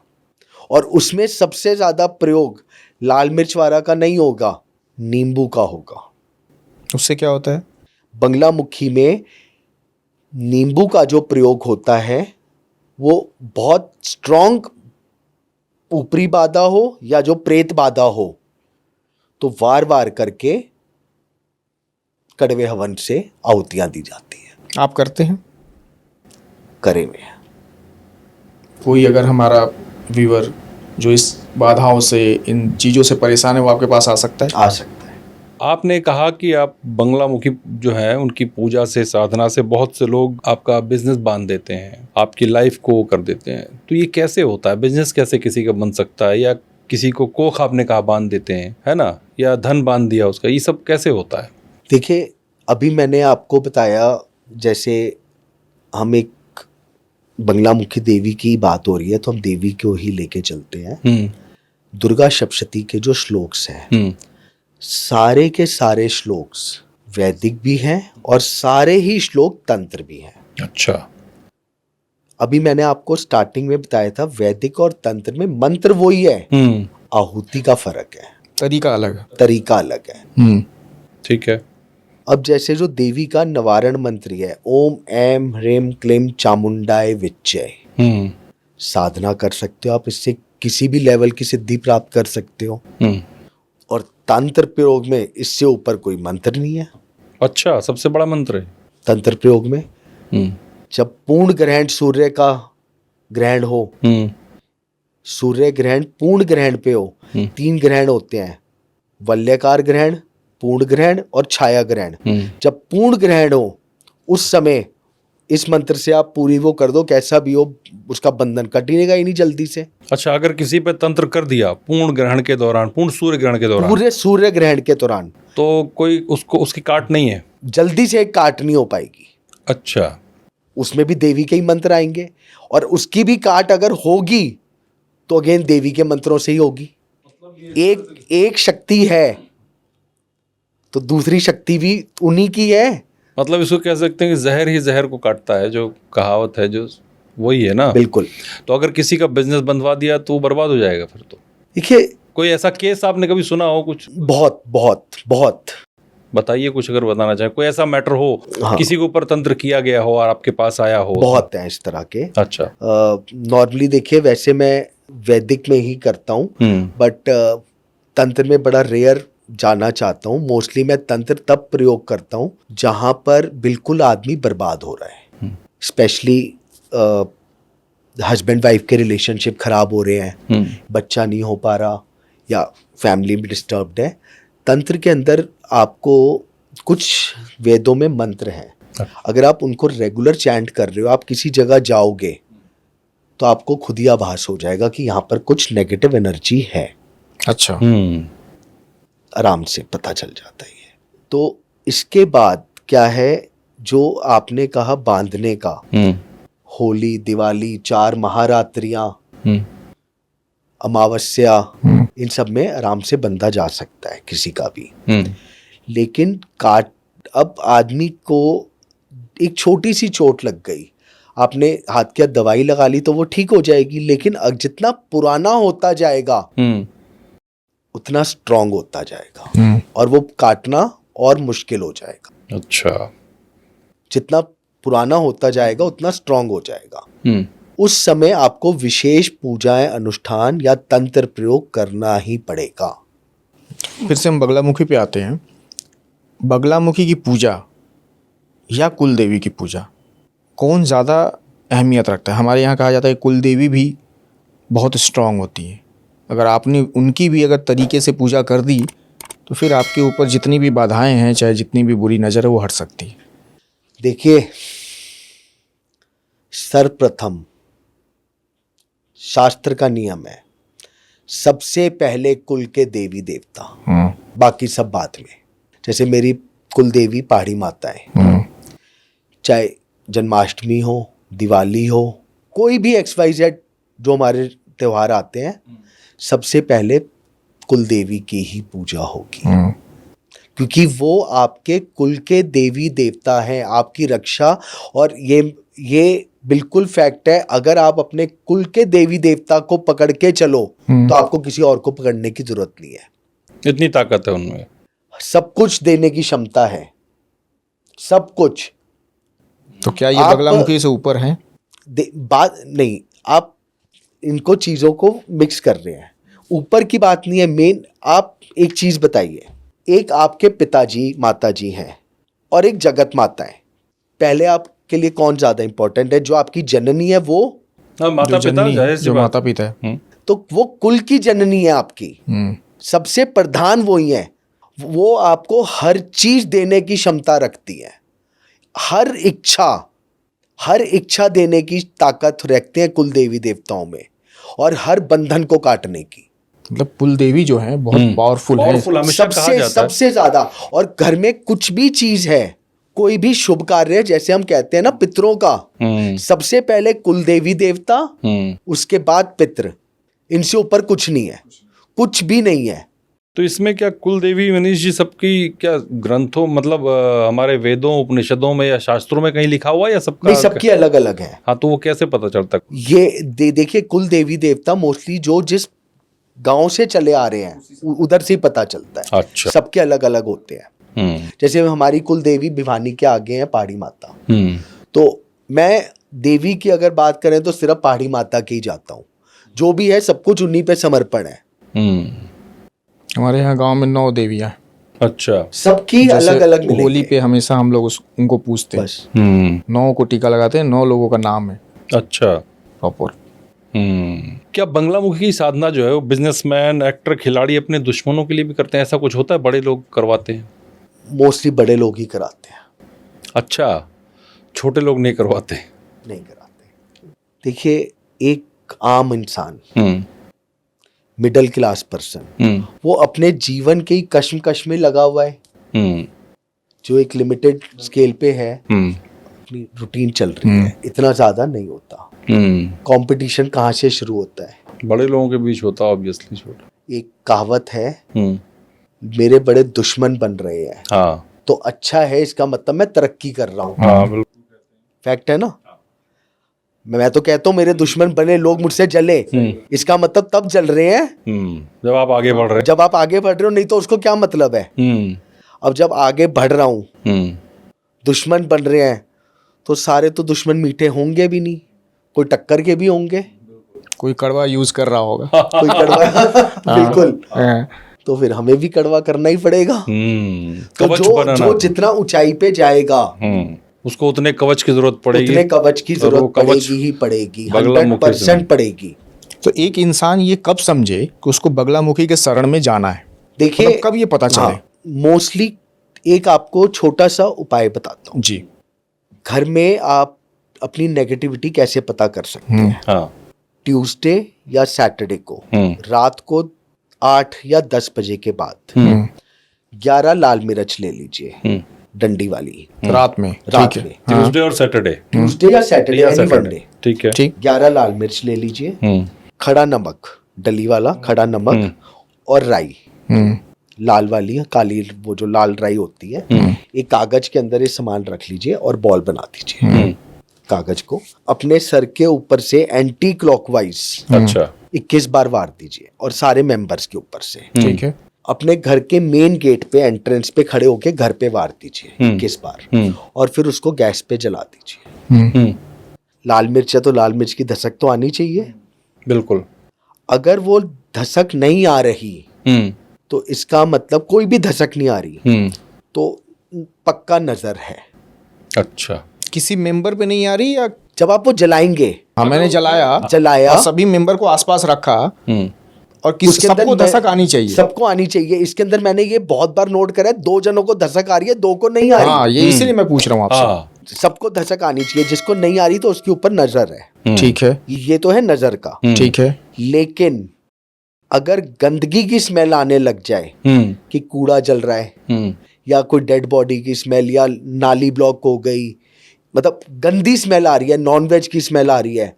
और उसमें सबसे ज्यादा प्रयोग लाल मिर्च वाला का नहीं होगा, नींबू का होगा। उससे क्या होता है? बंगलामुखी में नींबू का जो प्रयोग होता है वो बहुत स्ट्रॉन्ग ऊपरी बाधा हो या जो प्रेत बाधा हो, तो वार वार करके कड़वे हवन से आहुतियां दी जाती है। आप करते हैं? करे में कोई अगर हमारा व्यूअर जो इस बाधाओं से, इन चीज़ों से परेशान है, वो आपके पास आ सकता है? आ सकता है। आपने कहा कि आप बंगलामुखी जो है उनकी पूजा से, साधना से बहुत से लोग आपका बिजनेस बांध देते हैं, आपकी लाइफ को कर देते हैं। तो ये कैसे होता है? बिजनेस कैसे किसी का बन सकता है? या किसी को कोख आपने कहा बांध देते हैं, है ना, या धन बांध दिया उसका, ये सब कैसे होता है? देखिए, अभी मैंने आपको बताया, जैसे हम एक बंगलामुखी देवी की बात हो रही है तो हम देवी को ही लेके चलते हैं। दुर्गा सप्तशती के जो श्लोक्स हैं, सारे के सारे श्लोक्स वैदिक भी हैं और सारे ही श्लोक तंत्र भी हैं। अच्छा। अभी मैंने आपको स्टार्टिंग में बताया था, वैदिक और तंत्र में मंत्र वही है, आहुति का फर्क है, तरीका अलग है। ठीक है। अब जैसे जो देवी का निवारण मंत्र है, ओम ऐम ह्रीम क्लीम चामुंडाय विच्चय, साधना कर सकते हो आप, इससे किसी भी लेवल की सिद्धि प्राप्त कर सकते हो। और तंत्र प्रयोग में इससे ऊपर कोई मंत्र नहीं है। अच्छा, सबसे बड़ा मंत्र है तंत्र प्रयोग में। जब पूर्ण ग्रहण सूर्य का ग्रहण हो, सूर्य ग्रहण पूर्ण ग्रहण पे हो, 3 ग्रहण होते हैं, वलयाकार ग्रहण, पूर्ण ग्रहण और छाया ग्रहण। जब पूर्ण ग्रहण हो उस समय इस मंत्र से आप पूरी वो कर दो, कैसा भी हो उसका बंधन कटेगा ही नहीं जल्दी से। अच्छा, अगर किसी पे तंत्र कर दिया पूर्ण ग्रहण के दौरान, पूर्ण सूर्य ग्रहण के दौरान, पूरे सूर्य ग्रहण के दौरान, तो कोई उसको उसकी काट नहीं है, जल्दी से काट नहीं हो पाएगी। अच्छा। उसमें भी देवी के ही मंत्र आएंगे, और उसकी भी काट अगर होगी तो अगेन देवी के मंत्रों से ही होगी। एक शक्ति है तो दूसरी शक्ति भी उन्हीं की है। मतलब इसको कह सकते हैं कि जहर ही जहर को काटता है, जो कहावत है, जो वही है ना। बिल्कुल। तो अगर किसी का बिजनेस बंधवा दिया तो वो बर्बाद हो जाएगा फिर तो। देखिए, कोई ऐसा केस आपने कभी सुना हो कुछ? बहुत बहुत बहुत बताइए कुछ, अगर बताना चाहें कोई ऐसा मैटर हो। हाँ। किसी के ऊपर तंत्र किया गया हो और आपके पास आया हो? बहुत है इस तरह के। अच्छा। नॉर्मली देखिए, वैसे मैं वैदिक में ही करता हूँ, बट तंत्र में बड़ा रेयर जाना चाहता हूँ, मोस्टली मैं तंत्र तब प्रयोग करता हूँ जहाँ पर बिल्कुल आदमी बर्बाद हो रहा है, स्पेशली हस्बैंड वाइफ के रिलेशनशिप खराब हो रहे हैं, बच्चा नहीं हो पा रहा या फैमिली में डिस्टर्ब्ड है। तंत्र के अंदर आपको कुछ वेदों में मंत्र हैं, अगर आप उनको रेगुलर चैंट कर रहे हो, आप किसी जगह जाओगे तो आपको खुद ही आभास हो जाएगा कि यहाँ पर कुछ नेगेटिव एनर्जी है। अच्छा। आराम से पता चल जाता है ये। तो इसके बाद क्या है, जो आपने कहा बांधने का, होली, दिवाली, 4 महारात्रियां, अमावस्या, इन सब में आराम से बंधा जा सकता है किसी का भी। लेकिन अब आदमी को एक छोटी सी चोट लग गई, आपने हाथ की दवाई लगा ली तो वो ठीक हो जाएगी, लेकिन जितना पुराना होता जाएगा उतना स्ट्रांग होता जाएगा और वो काटना और मुश्किल हो जाएगा। अच्छा। जितना पुराना होता जाएगा उतना स्ट्रांग हो जाएगा। उस समय आपको विशेष पूजाएं, अनुष्ठान या तंत्र प्रयोग करना ही पड़ेगा। फिर से हम बगलामुखी पे आते हैं। बगलामुखी की पूजा या कुल देवी की पूजा कौन ज़्यादा अहमियत रखता है? हमारे यहाँ कहा जाता है कुल देवी भी बहुत स्ट्रांग होती है, अगर आपने उनकी भी अगर तरीके से पूजा कर दी तो फिर आपके ऊपर जितनी भी बाधाएं हैं, चाहे जितनी भी बुरी नज़र है, वो हट सकती है। देखिए, सर्वप्रथम शास्त्र का नियम है, सबसे पहले कुल के देवी देवता, बाकी सब बाद में। जैसे मेरी कुल देवी पहाड़ी माता है, चाहे जन्माष्टमी हो, दिवाली हो, कोई भी XYZ जो हमारे त्योहार आते हैं, सबसे पहले कुल देवी की ही पूजा होगी, क्योंकि वो आपके कुल के देवी देवता हैं, आपकी रक्षा। और ये बिल्कुल फैक्ट है, अगर आप अपने कुल के देवी देवता को पकड़ के चलो तो आपको किसी और को पकड़ने की जरूरत नहीं है। इतनी ताकत है उनमें, सब कुछ देने की क्षमता है, सब कुछ। तो क्या ये बगलामुखी से ऊपर है? बात नहीं, आप इनको चीजों को मिक्स कर रहे हैं, ऊपर की बात नहीं है। मेन आप एक चीज बताइए, एक आपके पिताजी माताजी हैं और एक जगत माता है, पहले आपके लिए कौन ज्यादा इंपॉर्टेंट है? जो आपकी जननी है वो, माता पिता, जो माता पिता है, तो वो कुल की जननी है आपकी, सबसे प्रधान वो ही है। वो आपको हर चीज देने की क्षमता रखती है, हर इच्छा देने की ताकत रखते हैं कुल देवी देवताओं में, और हर बंधन को काटने की। मतलब कुल देवी जो है बहुत पावरफुल है, सबसे ज्यादा। और घर में कुछ भी चीज है, कोई भी शुभ कार्य, जैसे हम कहते हैं ना पितरों का, सबसे पहले कुल देवी देवता, उसके बाद पितर, इनसे ऊपर कुछ नहीं है, कुछ भी नहीं है। तो इसमें क्या कुल देवी मनीष जी सबकी क्या ग्रंथों, मतलब हमारे वेदों उपनिषदों में या शास्त्रों में कहीं लिखा हुआ, या सबका? नहीं, सबकी अलग अलग है। हाँ, तो वो कैसे पता चलता? ये देखिए, कुल देवी देवता मोस्टली जो जिस गांव से चले आ रहे हैं उधर से ही पता चलता है। अच्छा। सबके अलग अलग होते हैं। जैसे हमारी कुल देवी भिवानी के आगे है पहाड़ी माता, तो मैं देवी की अगर बात करें तो सिर्फ पहाड़ी माता के ही जाता हूँ, जो भी है सब कुछ उन्हीं पे समर्पण है। हमारे यहाँ गांव में 9 देवियाँ। अच्छा। सबकी अलग अलग। होली पे हमेशा हम लोग उनको पूछते हैं, 9 को टीका लगाते हैं, 9 लोगों का नाम है। अच्छा। प्रॉपर। क्या बंगलामुखी की साधना जो है वो बिजनेसमैन, एक्टर, खिलाड़ी अपने दुश्मनों के लिए भी करते हैं? ऐसा कुछ होता है? बड़े लोग करवाते हैं? मोस्टली बड़े लोग ही कराते हैं। अच्छा, छोटे लोग नहीं करवाते? नहीं कराते। देखिए, एक आम इंसान, मिडिल क्लास पर्सन, वो अपने जीवन के कश्मकश में लगा हुआ है, जो एक लिमिटेड स्केल पे है, अपनी रूटीन चल रही है, इतना ज्यादा नहीं होता। कंपटीशन कहाँ से शुरू होता है? बड़े लोगों के बीच होता है, ऑब्वियसली। छोटा, एक कहावत है, मेरे बड़े दुश्मन बन रहे हैं। हाँ, तो अच्छा है, इसका मतलब मैं तरक्की कर रहा हूँ। हाँ, बिल्कुल फैक्ट है ना। मैं तो कहता हूँ मेरे दुश्मन बने लोग मुझसे जले, इसका मतलब तब जल रहे हैं जब आप आगे बढ़ रहे हैं। जब आप आगे बढ़ रहे हो, नहीं तो उसको क्या मतलब है। अब जब आगे बढ़ रहा हूँ, दुश्मन बन रहे हैं, तो सारे तो दुश्मन मीठे होंगे भी नहीं, कोई टक्कर के भी होंगे, कोई कड़वा यूज कर रहा होगा। कोई कड़वा बिल्कुल। तो फिर हमें भी कड़वा करना ही पड़ेगा। तो कवच जो बनाना। जो जितना ऊंचाई पे जाएगा उसको उतने कवच की जरूरत पड़ेगी, उतने कवच की और वो जरूरत कवच पड़ेगी ही पड़ेगी, बगलामुखी से 100% पड़ेगी। तो एक इंसान ये कब समझे कि उसको बगलामुखी के शरण में जाना है? देखिए मतलब कब ये पता चले? मोस्टली एक आपको छोटा सा उपाय बताता हूँ। जी। घर में आप अपनी नेगेटिविटी कैसे पता कर सकते हैं? हाँ। ट्यूसडे या सैटरडे को रात को 8 या 10 बजे के बाद 11 लाल मिर्च ले लीजिए, डंडी वाली, रात में? रात ठीक है। में ट्यूसडे और सैटरडे, ट्यूसडे या सैटरडे, या एनी सैटरडे, मंडे। ठीक है। ठीक। 11 लाल मिर्च ले लीजिए, खड़ा नमक, डली वाला खड़ा नमक और राई, लाल वाली काली, वो जो लाल राई होती है, एक कागज के अंदर ये सामान रख लीजिए और बॉल बना दीजिए। कागज को अपने सर के ऊपर से एंटी क्लॉकवाइज अच्छा 21 बार वार दीजिए और सारे मेंबर्स के ऊपर से। ठीक है। अपने घर के मेन गेट पे एंट्रेंस पे खड़े होके घर पे वार दीजिए 21 बार और फिर उसको गैस पे जला दीजिए। लाल मिर्च है तो लाल मिर्च की धसक तो आनी चाहिए। बिल्कुल। अगर वो धसक नहीं आ रही तो इसका मतलब कोई भी धसक नहीं आ रही तो पक्का नजर है। अच्छा। किसी मेंबर पे नहीं आ रही या? जब आप वो जलाएंगे, हाँ, मैंने जलाया और सभी मेंबर को आसपास रखा और उसके अंदर सबको धसक आनी चाहिए। सबको आनी चाहिए। इसके अंदर मैंने ये बहुत बार नोट करा है, 2 जनों को धसक आ रही है, 2 को नहीं आ रही। हाँ, ये इसीलिए मैं पूछ रहा हूँ आपसे। सबको धसक आनी चाहिए, जिसको नहीं आ रही तो उसके ऊपर नजर है। ठीक है। ये तो है नजर का। ठीक है। लेकिन अगर गंदगी की स्मेल आने लग जाए कि कूड़ा जल रहा है या कोई डेड बॉडी की स्मेल या नाली ब्लॉक हो गई, मतलब गंदी स्मेल आ रही है, नॉनवेज की स्मेल आ रही है,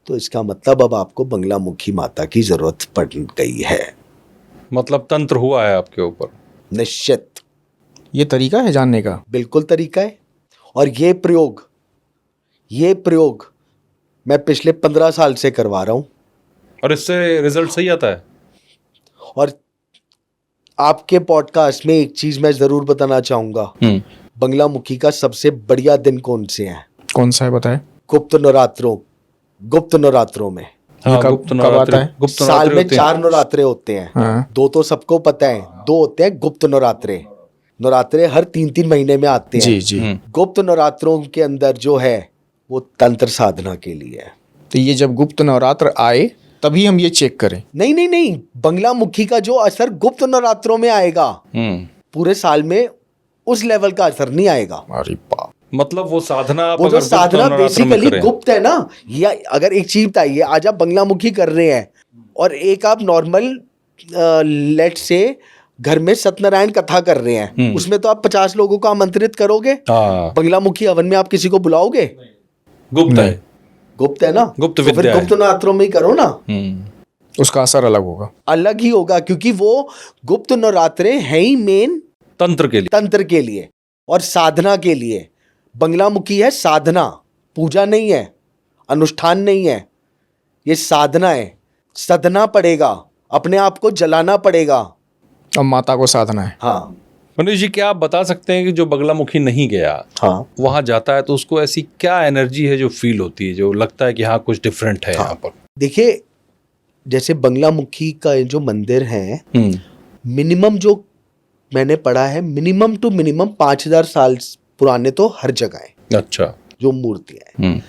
तो इसका मतलब अब आपको बंगलामुखी माता की जरूरत पड़ गई है। मतलब तंत्र हुआ है आपके ऊपर। निश्चित। ये तरीका है जानने का? बिल्कुल तरीका है। और ये प्रयोग मैं पिछले 15 साल से करवा रहा हूं और इससे रिजल्ट सही आता है। और आपके पॉडकास्ट में एक चीज मैं जरूर बताना चाहूंगा, बंगलामुखी का सबसे बढ़िया दिन कौन से है? कौन सा है बताए? गुप्त नवरात्रों में। हाँ, कब आता है? साल में 4 नवरात्रे होते हैं। हाँ। 2 तो सबको पता है, 2 होते हैं गुप्त नवरात्रे हर 3-3 महीने में आते हैं। जी जी। गुप्त नवरात्रों के अंदर जो है वो तंत्र साधना के लिए है। तो ये जब गुप्त नवरात्र आए तभी हम ये चेक करें? नहीं, बंगलामुखी का जो असर गुप्त नवरात्रों में आएगा, पूरे साल में उस लेवल का असर नहीं आएगा। अरे बाप। मतलब वो साधना आप वो जो अगर गुप्त साधना नवरात्र में बेसिकली करें। गुप्त है ना। या अगर एक चीज बताइए, आज आप बंगलामुखी कर रहे हैं और एक आप नॉर्मल लेट से घर में सत्यनारायण कथा कर रहे हैं, उसमें तो आप 50 लोगों को आमंत्रित करोगे। बंगलामुखी हवन में आप किसी को बुलाओगे? गुप्त है ना। गुप्त तो फिर विद्या है। गुप्त नवरात्रों में ही करो ना। उसका असर अलग होगा। अलग ही होगा, क्योंकि वो गुप्त नवरात्रे हैं ही मेन तंत्र के लिए और साधना के लिए। बंगलामुखी है साधना, पूजा नहीं है, अनुष्ठान नहीं है, ये साधना है। सधना पड़ेगा, अपने आप को जलाना पड़ेगा और माता को साधना है। हाँ। मनीष जी, क्या आप बता सकते हैं कि जो बगलामुखी नहीं गया, हाँ, वहां जाता है तो उसको ऐसी क्या एनर्जी है जो फील होती है, जो लगता है कि हाँ कुछ डिफरेंट है यहाँ पर? देखिए, जैसे बंगलामुखी का जो मंदिर है, मिनिमम जो मैंने पढ़ा है, मिनिमम टू मिनिमम 5000 साल पुराने तो हर जगह है। अच्छा। जो मूर्तियां हैं,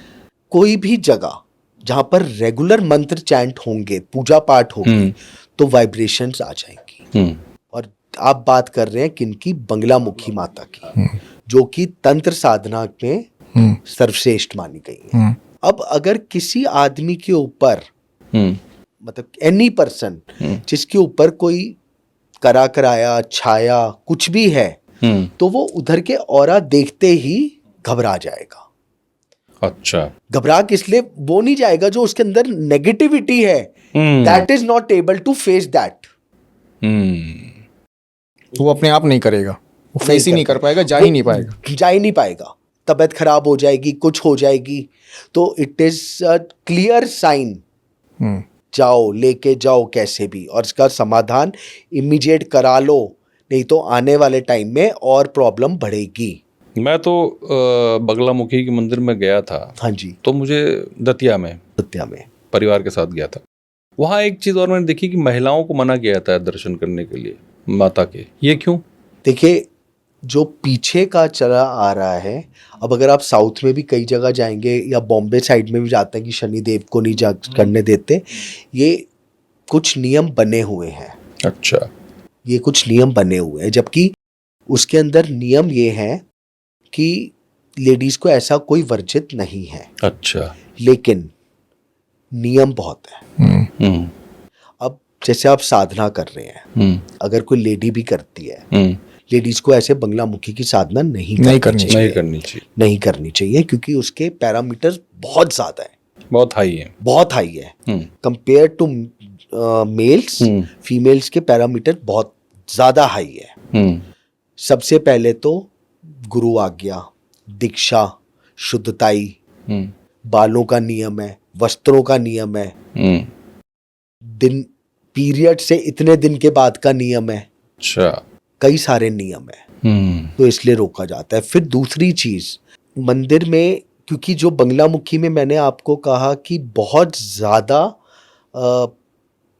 कोई भी जगह जहां पर रेगुलर मंत्र चैंट होंगे, पूजा पाठ होगी, तो वाइब्रेशंस आ जाएंगी। और आप बात कर रहे हैं किनकी? बंगलामुखी माता की, जो कि तंत्र साधना में सर्वश्रेष्ठ मानी गई है। अब अगर किसी आदमी के ऊपर, मतलब एनी पर्सन जिसके ऊपर कोई करा कराया, छाया कुछ भी है, तो वो उधर के ऑरा देखते ही घबरा जाएगा। अच्छा। घबरा किस लिए? वो नहीं जाएगा जो उसके अंदर नेगेटिविटी है, that is not able to face that. वो अपने आप नहीं करेगा, वो फेस ही नहीं कर पाएगा, जा ही नहीं पाएगा। तबीयत खराब हो जाएगी, कुछ हो जाएगी। तो it is a clear sign, जाओ, लेके जाओ कैसे भी, और इसका समाधान इमीडिएट करा लो, नहीं तो आने वाले टाइम में और प्रॉब्लम बढ़ेगी। मैं तो बगलामुखी के मंदिर में गया था। हाँ जी। तो मुझे दतिया में सत्या में परिवार के साथ गया था। वहाँ एक चीज़ और मैंने देखी कि महिलाओं को मना किया जाता है दर्शन करने के लिए माता के, ये क्यों? देखिए, जो पीछे का चला आ रहा है, अब अगर आप साउथ में भी कई जगह जाएंगे या बॉम्बे साइड में भी जाते हैं कि शनिदेव को नहीं जा करने देते, ये कुछ नियम बने हुए हैं। अच्छा। ये कुछ नियम बने हुए हैं, जबकि उसके अंदर नियम ये है कि लेडीज को ऐसा कोई वर्जित नहीं है। अच्छा। लेकिन नियम बहुत है। अब जैसे आप साधना कर रहे हैं, अगर कोई लेडी भी करती है, लेडीज को ऐसे बंगलामुखी की साधना नहीं करनी चाहिए क्योंकि उसके पैरामीटर्स बहुत ज्यादा है, बहुत हाई है कंपेयर टू मेल्स। फीमेल्स के पैरामीटर बहुत ज्यादा हाई है। सबसे पहले तो गुरु आज्ञा, दीक्षा, शुद्धताई, बालों का नियम है, वस्त्रों का नियम है, दिन पीरियड से इतने दिन के बाद का नियम है। अच्छा। कई सारे नियम है, तो इसलिए रोका जाता है। फिर दूसरी चीज, मंदिर में, क्योंकि जो बंगलामुखी में मैंने आपको कहा कि बहुत ज्यादा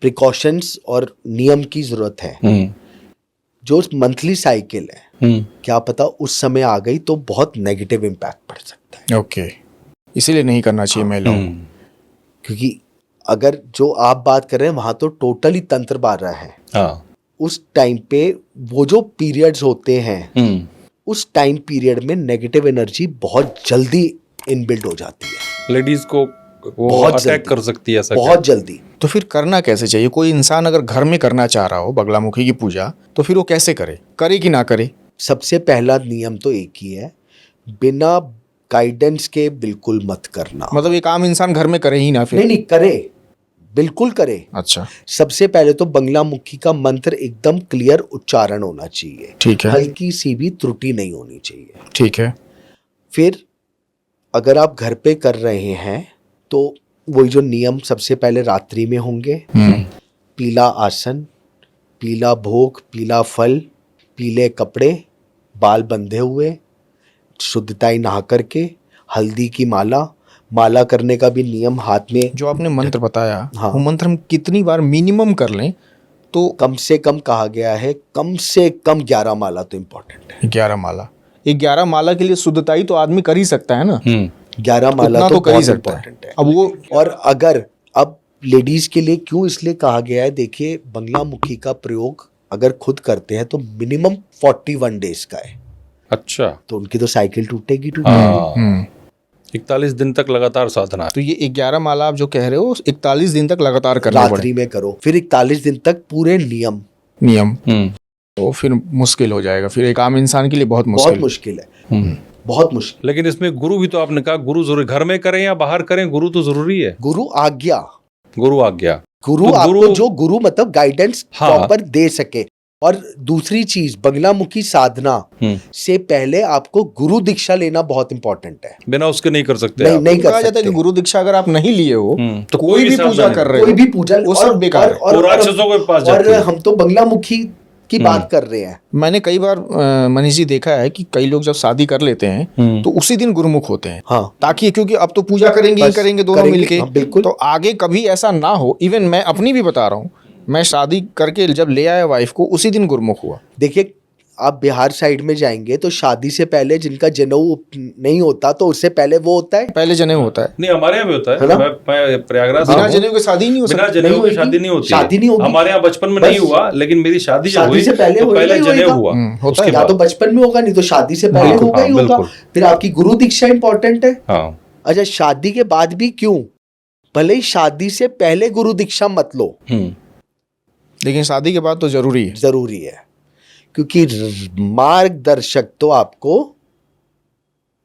प्रिकॉशंस और नियम की जरूरत है। जो मंथली साइकिल है, क्या पता उस समय आ गई तो बहुत नेगेटिव इम्पैक्ट पड़ सकता है। ओके, इसीलिए नहीं करना चाहिए महिलाओं। क्योंकि अगर जो आप बात कर रहे हैं वहां तो टोटली तंत्र बार रहा है। हाँ। उस टाइम पे वो जो पीरियड्स होते हैं, उस टाइम पीरियड में नेगेटिव एनर्जी बहुत जल्दी इनबिल्ड हो जाती है। लेडीज को वो अटैक कर सकती है, बहुत जल्दी। तो फिर करना कैसे चाहिए? कोई इंसान अगर घर में करना चाह रहा हो बगलामुखी की पूजा, तो फिर वो कैसे करे कि ना करे? सबसे पहला नियम तो एक ही है, बिना गाइडेंस के बिल्कुल मत करना। मतलब एक आम इंसान घर में करे ही ना फिर? नहीं, करे, बिल्कुल करे। अच्छा। सबसे पहले तो बंगलामुखी का मंत्र एकदम क्लियर उच्चारण होना चाहिए। ठीक है। हल्की सी भी त्रुटि नहीं होनी चाहिए। ठीक है। फिर अगर आप घर पे कर रहे हैं तो वही जो नियम सबसे पहले रात्रि में होंगे। पीला आसन, पीला भोग, पीला फल, पीले कपड़े, बाल बंधे हुए, शुद्धताई नहा करके, हल्दी की माला करने का भी नियम हाथ में। जो आपने मंत्र बताया, हाँ, वो मंत्र हम कितनी बार मिनिमम कर लें तो? कम से कम कहा गया है, कम से कम 11 माला तो इम्पोर्टेंट है। 11 माला। 11 माला के लिए शुद्धताई तो आदमी कर ही सकता है ना? 11 माला तो कर ही बहुत सकता इम्पोर्टेंट है। अब वो, और अगर अब लेडीज के लिए क्यों इसलिए कहा गया है, देखिए बंगलामुखी का प्रयोग अगर खुद करते हैं तो मिनिमम 41 डेज का है। अच्छा। तो उनकी तो साइकिल टूटेगी। 41 दिन तक लगातार साधना। तो ये 11 माला आप जो कह रहे हो 41 दिन तक लगातार करना पड़े? रात्रि में करो, फिर 41 दिन तक पूरे नियम। तो फिर मुश्किल हो जाएगा, फिर एक आम इंसान के लिए बहुत मुश्किल है। बहुत मुश्किल। लेकिन इसमें गुरु भी तो आपने कहा, गुरु जरूरी, घर में करें या बाहर करें, गुरु तो जरूरी है। गुरु आज्ञा, गुरु आपको जो गुरु मतलब गाइडेंस प्रॉपर दे सके। और दूसरी चीज, बंगलामुखी साधना से पहले आपको गुरु दीक्षा लेना बहुत इंपॉर्टेंट है। बिना उसके नहीं कर सकते। नहीं कर कहा जाता है कि गुरु दीक्षा अगर आप नहीं लिए हो तो कोई भी पूजा कर रहे हो, कोई भी पूजा, वो सब बेकार है। और राक्षसों के पास और हम तो बंगलामुखी की बात कर रहे हैं। मैंने कई बार मनीष जी देखा है कि कई लोग जब शादी कर लेते हैं तो उसी दिन गुरुमुख होते हैं। हाँ। ताकि क्योंकि अब तो पूजा करेंगे दोनों मिलके। हाँ, बिल्कुल। तो आगे कभी ऐसा ना हो। इवन मैं अपनी भी बता रहा हूँ, मैं शादी करके जब ले आया वाइफ को, उसी दिन गुरुमुख हुआ। देखिए, आप बिहार साइड में जाएंगे तो शादी से पहले जिनका जनेऊ नहीं होता तो उससे पहले वो होता है, पहले जनेऊ होता है। नहीं, हमारे यहाँ भी होता है। मैं प्रयागराज बिना जनेऊ की शादी नहीं हो सकती। बिना जनेऊ की शादी नहीं होती। शादी नहीं होगी। हमारे यहाँ बचपन में नहीं हुआ, लेकिन मेरी शादी जब हुई से पहले तो पहले जनेऊ हुआ। होता है, या तो बचपन में होगा, नहीं तो शादी से पहले होगा ही होगा। फिर आपकी गुरु दीक्षा इंपॉर्टेंट है। अच्छा, शादी के बाद भी क्यों? भले ही शादी से पहले गुरु दीक्षा मत लो, लेकिन शादी के बाद तो जरूरी है। क्योंकि मार्गदर्शक तो आपको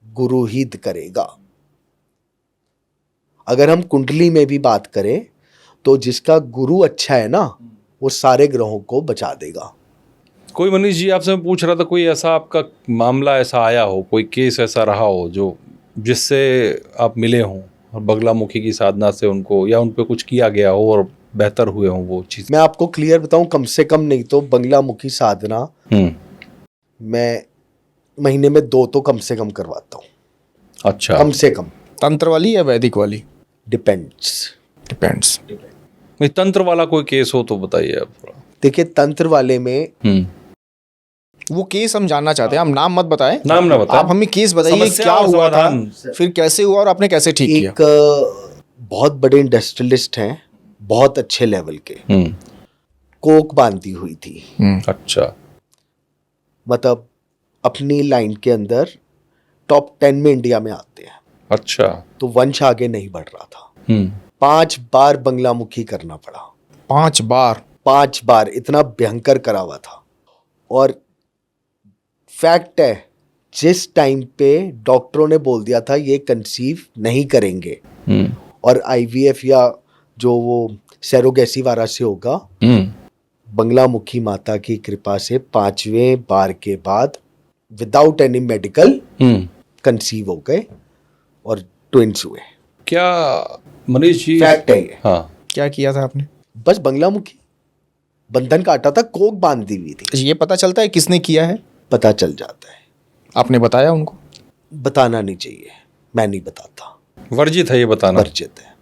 गुरु ही करेगा। अगर हम कुंडली में भी बात करें तो जिसका गुरु अच्छा है ना, वो सारे ग्रहों को बचा देगा। कोई मनीष जी, आपसे मैं पूछ रहा था, कोई ऐसा आपका मामला ऐसा आया हो, कोई केस ऐसा रहा हो जो जिससे आप मिले हों और बगलामुखी की साधना से उनको या उन पे कुछ किया गया हो और बेहतर हुए हों वो चीज़? मैं आपको क्लियर बताऊं, कम से कम नहीं तो बंगलामुखी साधना मैं महीने में 2 तो कम से कम करवाता हूँ। अच्छा। कम से कम। तंत्र वाली या वैदिक वाली? डिपेंड्स। नहीं, तंत्र वाला कोई केस हो तो बताइए आप थोड़ा। देखिए तंत्र वाले में वो केस हम जानना चाहते हैं, हम नाम मत बताएं, नाम ना बताएं। आप हमें केस बताइए, समस्या क्या और हुआ था, समाधान। फिर कैसे हुआ और आपने कैसे ठीक किया। एक बहुत बड़े इंडस्ट्रियलिस्ट हैं, बहुत अच्छे लेवल के, कोक बांधी हुई थी, अच्छा। मतलब अपनी लाइन के अंदर टॉप 10 में इंडिया में आते हैं। अच्छा। तो वंश आगे नहीं बढ़ रहा था। 5 बार बंगलामुखी करना पड़ा। 5 बार? 5 बार, इतना भयंकर करा हुआ था। और फैक्ट है, जिस टाइम पे डॉक्टरों ने बोल दिया था ये कंसीव नहीं करेंगे और आईवीएफ या जो वो सैरोगेसी वाला से होगा, बंगलामुखी माता की कृपा से 5वें बार के बाद विदाउट एनी मेडिकल कंसीव हो गए और ट्विंस हुए। क्या मनीष जी, फैक्ट है ये। हाँ, क्या किया था आपने? बस बंगलामुखी, बंधन काटा था, कोक बांधी हुई थी। ये पता चलता है किसने किया है? पता चल जाता है। आपने बताया उनको? बताना नहीं चाहिए, मैं नहीं बताता, वर्जित है ये बताना। वर्जित है,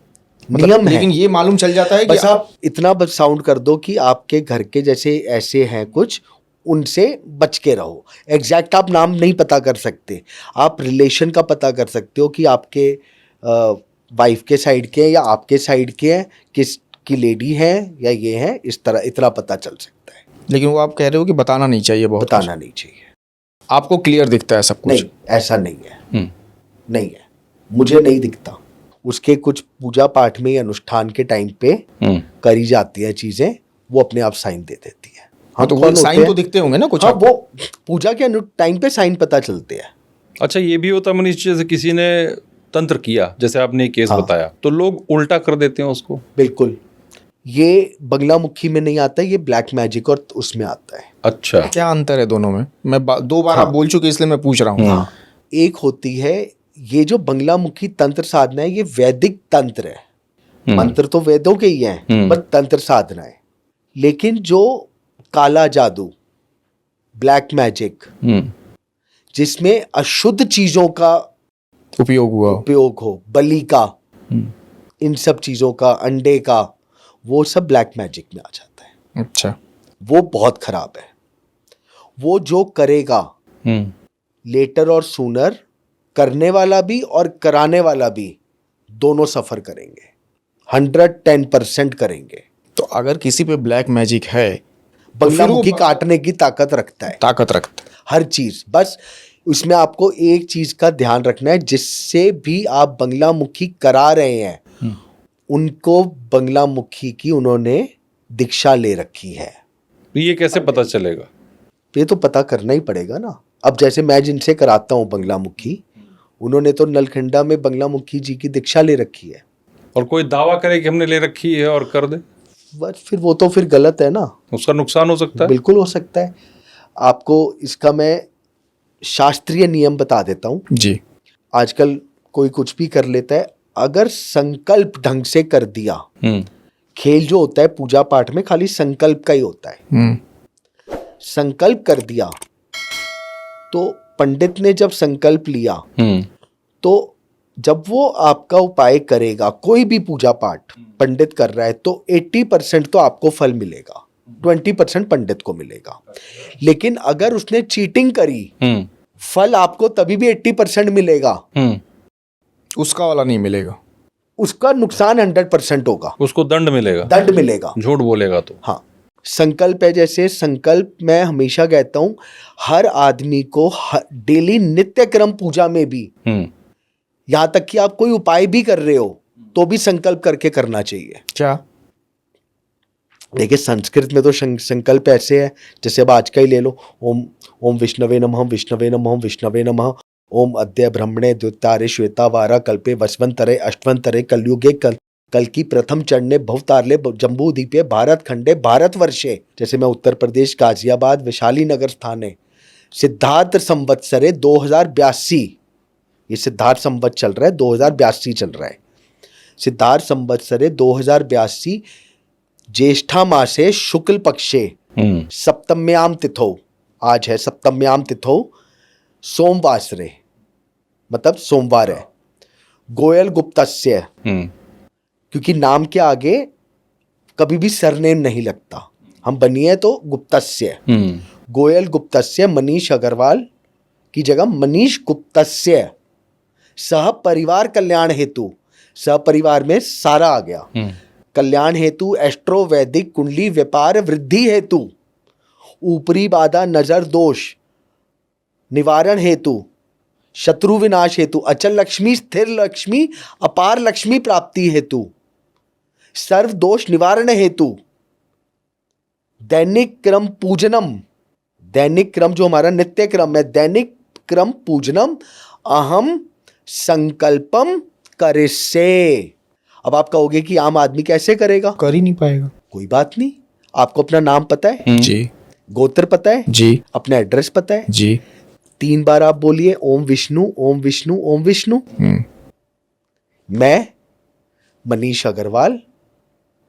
नियम है। लेकिन ये मालूम चल जाता है कि बस आप इतना बस साउंड कर दो कि आपके घर के जैसे ऐसे हैं कुछ, उनसे बच के रहो। एग्जैक्ट आप नाम नहीं पता कर सकते, आप रिलेशन का पता कर सकते हो कि आपके वाइफ के साइड के या आपके साइड के हैं, किस की लेडी है या ये है, इस तरह इतना पता चल सकता है। लेकिन वो आप कह रहे हो कि बताना नहीं चाहिए, बहुत बताना नहीं चाहिए। आपको क्लियर दिखता है सब कुछ? नहीं, ऐसा नहीं है, नहीं है, मुझे नहीं दिखता। उसके कुछ पूजा पाठ में या अनुष्ठान के टाइम पे करी जाती है चीजें, वो अपने आप साइन दे देती है। हाँ, तो वो साइन तो दिखते होंगे ना कुछ? हाँ, वो पूजा के टाइम पे साइन पता चलते हैं। अच्छा, ये भी होता है मनीष, जैसे किसी ने तंत्र किया, जैसे आपने केस बताया, तो लोग उल्टा कर देते हैं उसको। बिल्कुल, ये बंगलामुखी में नहीं आता, ये ब्लैक मैजिक और उसमें आता है। अच्छा, क्या अंतर है दोनों में? मैं 2 बार आप बोल चुके इसलिए मैं पूछ रहा हूँ। एक होती है ये जो बंगलामुखी तंत्र साधना है, ये वैदिक तंत्र है। मंत्र तो वेदों के ही हैं, पर तंत्र साधना है। लेकिन जो काला जादू, ब्लैक मैजिक, जिसमें अशुद्ध चीजों का उपयोग हो, बलि का, इन सब चीजों का, अंडे का, वो सब ब्लैक मैजिक में आ जाता है। अच्छा, वो बहुत खराब है। वो जो करेगा लेटर और सूनर, करने वाला भी और कराने वाला भी दोनों सफर करेंगे, 110% करेंगे। तो अगर किसी पे ब्लैक मैजिक है, बंगलामुखी काटने की ताकत रखता है, हर चीज। बस उसमें आपको एक चीज का ध्यान रखना है, जिससे भी आप बंगलामुखी करा रहे हैं उनको बंगलामुखी की उन्होंने दीक्षा ले रखी है। तो ये कैसे पता चलेगा? ये तो पता करना ही पड़ेगा ना। अब जैसे मैं जिनसे कराता हूँ बंगलामुखी, उन्होंने तो नलखंडा में बंगलामुखी जी की दीक्षा ले रखी है। और कोई दावा करे कि हमने ले रखी है और कर दे, बस फिर वो तो फिर गलत है ना, उसका नुकसान हो सकता है। बिल्कुल हो सकता है। आपको इसका मैं शास्त्रीय नियम बता देता हूँ जी। आजकल कोई कुछ भी कर लेता है, अगर संकल्प ढंग से कर दिया। खेल जो होता है पूजा पाठ में खाली संकल्प का ही होता है। संकल्प कर दिया तो पंडित ने जब संकल्प लिया, तो जब वो आपका उपाय करेगा, कोई भी पूजा पाठ पंडित कर रहा है, तो 80% तो आपको फल मिलेगा, 20% पंडित को मिलेगा। लेकिन अगर उसने चीटिंग करी, फल आपको तभी भी 80% मिलेगा, उसका वाला नहीं मिलेगा, उसका नुकसान 100% होगा, उसको दंड मिलेगा, दंड मिलेगा, झूठ बोलेगा तो। हाँ, संकल्प है। जैसे संकल्प मैं हमेशा कहता हूं, हर आदमी को डेली नित्य क्रम पूजा में भी, यहां तक कि आप कोई उपाय भी कर रहे हो तो भी संकल्प करके करना चाहिए। क्या? देखिए संस्कृत में तो संकल्प ऐसे है, जैसे अब आज का ही ले लो, ओम विष्णवे नमः, विष्णवे नमः, विष्णवे नमः, ओम अद्य ब्रह्मणे द्वितारे श्वेतावारा कल्पे वसवंतरे अष्टवंतरे कलयुगे कल की प्रथम चरणे भवतारले जम्बूद्वीपे भारत खंडे भारतवर्षे। जैसे मैं उत्तर प्रदेश गाजियाबाद वैशाली नगर स्थाने सिद्धार्थ संवत्सरे 2082, ये सिद्धार्थ संवत चल रहा है, 2082 चल रहा है। सिद्धार्थ संवत्सरे 2082 ज्येष्ठा मासे शुक्ल पक्षे सप्तम्याम तिथौ, आज है सप्तम्याम तिथौ सोमवासरे, मतलब सोमवार है। गोयल गुप्तस्य, क्योंकि नाम के आगे कभी भी सरनेम नहीं लगता। हम बनिए तो गुप्तस्य, गोयल गुप्तस्य, मनीष अग्रवाल की जगह मनीष गुप्तस्य। सह परिवार कल्याण हेतु, सह परिवार में सारा आ गया, कल्याण हेतु, एस्ट्रो वैदिक कुंडली, व्यापार वृद्धि हेतु, ऊपरी बाधा नजर दोष निवारण हेतु, शत्रु विनाश हेतु, अचल लक्ष्मी, स्थिर लक्ष्मी, अपार लक्ष्मी प्राप्ति हेतु, सर्व दोष निवारण हेतु, दैनिक क्रम पूजनम, दैनिक क्रम जो हमारा नित्य क्रम है, दैनिक क्रम पूजनम, अहम संकल्पम करिष्ये। अब आप कहोगे कि आम आदमी कैसे करेगा? कर ही नहीं पाएगा। कोई बात नहीं, आपको अपना नाम पता है, जी गोत्र पता है, जी अपना एड्रेस पता है, जी। 3 बार आप बोलिए ओम विष्णु ओम विष्णु ओम विष्णु। मैं मनीष अग्रवाल,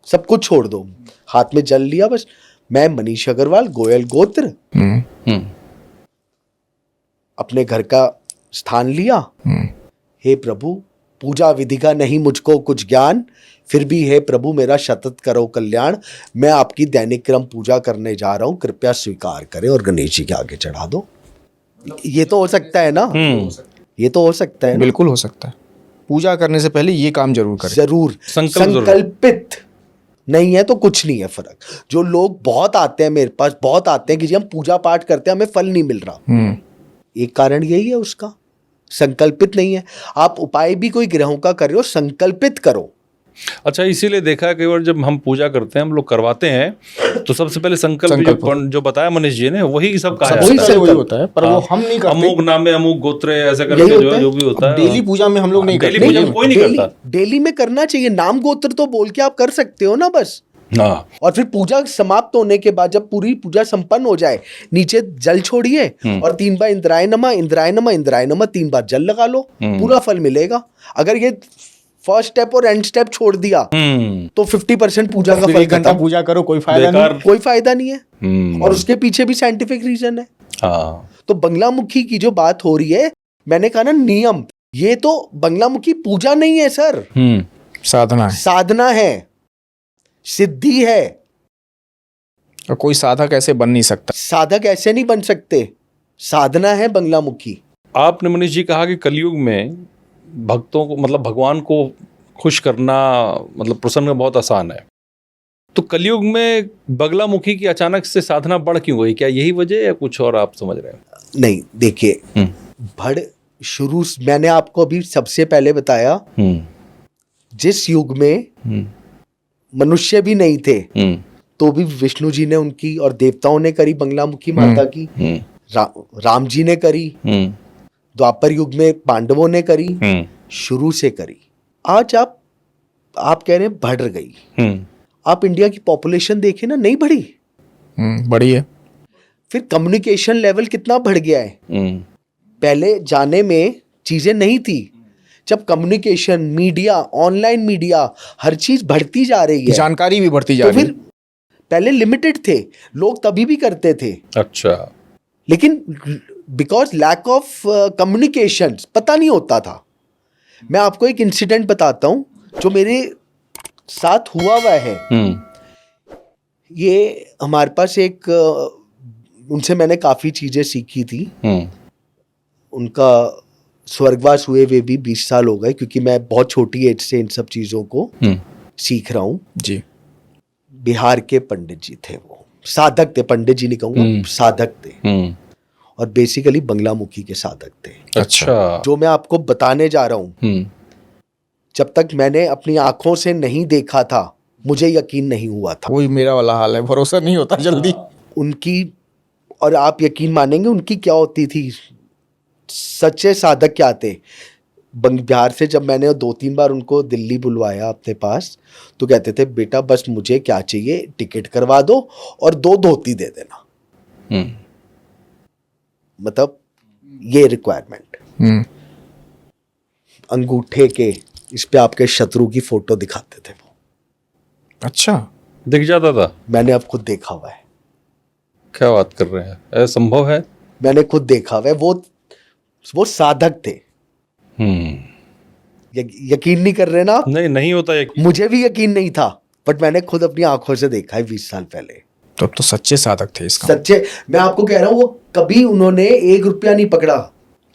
सब कुछ छोड़ दो, हाथ में जल लिया बस, मैं मनीष अग्रवाल, गोयल गोत्र, अपने घर का स्थान लिया। हे प्रभु, पूजा विधि का नहीं मुझको कुछ ज्ञान, फिर भी हे प्रभु मेरा सतत करो कल्याण, मैं आपकी दैनिक क्रम पूजा करने जा रहा हूं, कृपया स्वीकार करें और गणेश जी के आगे चढ़ा दो। ये तो हो सकता है ना, ये तो हो सकता है ना? बिल्कुल हो सकता है। पूजा करने से पहले ये काम जरूर करें। जरूर संकल्पित नहीं है तो कुछ नहीं है फर्क। जो लोग बहुत आते हैं मेरे पास, बहुत आते हैं कि जी हम पूजा पाठ करते हैं हमें फल नहीं मिल रहा, एक कारण यही है उसका, संकल्पित नहीं है। आप उपाय भी कोई ग्रहों का कर रहे हो, संकल्पित करो। अच्छा, इसीलिए देखा है कई बार जब हम पूजा करते हैं, हम लोग करवाते हैं तो सबसे पहले संकल्प जो बताया मनीष जी ने वही सब कहा जाता है, वही होता है, पर वो हम नहीं करते। अमुक नाम में अमुक गोत्र ऐसा करके जो भी होता है। डेली पूजा में हम लोग नहीं करते, डेली पूजा में कोई नहीं करता। डेली में करना चाहिए, नाम गोत्र तो बोल के आप कर सकते हो ना बस। हाँ, और फिर पूजा समाप्त होने के बाद जब पूरी पूजा संपन्न हो जाए, नीचे जल छोड़िए और 3 बार इंद्राय नमः इंद्राय नमः इंद्राय नमः 3 बार जल लगा लो, पूरा फल मिलेगा। अगर ये फर्स्ट स्टेप और एंड स्टेप छोड़ दिया तो 50% पूजा का फल, 1 घंटा पूजा करो कोई फायदा नहीं, कोई फायदा नहीं है। और उसके पीछे भी साइंटिफिक रीजन है। हाँ। तो बंगलामुखी की जो बात हो रही है, मैंने कहा ना नियम, ये तो बंगलामुखी पूजा नहीं है सर, साधना है, साधना है, सिद्धि है। और कोई साधक ऐसे बन नहीं सकता, साधक ऐसे नहीं बन सकते, साधना है बंगलामुखी। आपने मनीष जी कहा कि कलयुग में भक्तों को, मतलब भगवान को खुश करना, मतलब प्रसन्न करना बहुत आसान है। तो कलयुग में बगलामुखी की अचानक से साधना बढ़ क्यों गई? क्या यही वजह है या कुछ और आप समझ रहे हैं? नहीं, देखिए, बढ़ शुरू मैंने आपको अभी सबसे पहले बताया, जिस युग में मनुष्य भी नहीं थे तो भी विष्णु जी ने उनकी और देवताओं ने करी बंगलामुखी माता की, राम जी ने करी, द्वापर युग में पांडवों ने करी, शुरू से करी। आज आप कह रहे हैं बढ़ गई, आप इंडिया की पॉपुलेशन देखें ना, नहीं बढ़ी, बढ़ी है। फिर कम्युनिकेशन लेवल कितना बढ़ गया है। पहले जाने में चीजें नहीं थी, जब कम्युनिकेशन, मीडिया, ऑनलाइन मीडिया, हर चीज बढ़ती जा रही है, जानकारी भी बढ़ती जा तो रही है। फिर पहले लिमिटेड थे लोग, तभी भी करते थे। अच्छा, लेकिन बिकॉज लैक ऑफ कम्युनिकेशन पता नहीं होता था। मैं आपको एक इंसिडेंट बताता हूं जो मेरे साथ हुआ है। ये हमारे पास एक उनसे मैंने काफी चीजें सीखी थी। उनका स्वर्गवास हुए वे भी 20 साल हो गए, क्योंकि मैं बहुत छोटी एज से इन सब चीजों को सीख रहा हूँ जी। बिहार के पंडित जी थे, वो साधक थे, पंडित जी नहीं कहूँगा, साधक थे, और बेसिकली बंगलामुखी के साधक थे। अच्छा, जो मैं आपको बताने जा रहा हूँ, जब तक मैंने अपनी आंखों से नहीं देखा था मुझे यकीन नहीं हुआ था। वही मेरा वाला हाल है, भरोसा नहीं होता जल्दी उनकी, और आप यकीन मानेंगे उनकी क्या होती थी, सच्चे साधक क्या थे। बिहार से जब मैंने 2-3 बार उनको दिल्ली बुलवाया अपने पास, तो कहते थे बेटा बस मुझे क्या चाहिए, टिकट करवा दो और 2 धोती दे देना, मतलब ये रिक्वायरमेंट। अंगूठे के इस पे आपके शत्रु की फोटो दिखाते थे वो। अच्छा, दिख जाता था? मैंने अब खुद देखा हुआ है। क्या बात कर रहे हैं, ऐसा संभव है? मैंने खुद देखा हुआ है। वो साधक थे। यकीन नहीं कर रहे ना आप? नहीं होता यकीन। मुझे भी यकीन नहीं था, बट मैंने खुद अपनी आंखों से देखा है 20 साल पहले। तो सच्चे साधक थे इसका। सच्चे, मैं आपको कह रहा हूँ, वो कभी उन्होंने 1 रुपया नहीं पकड़ा।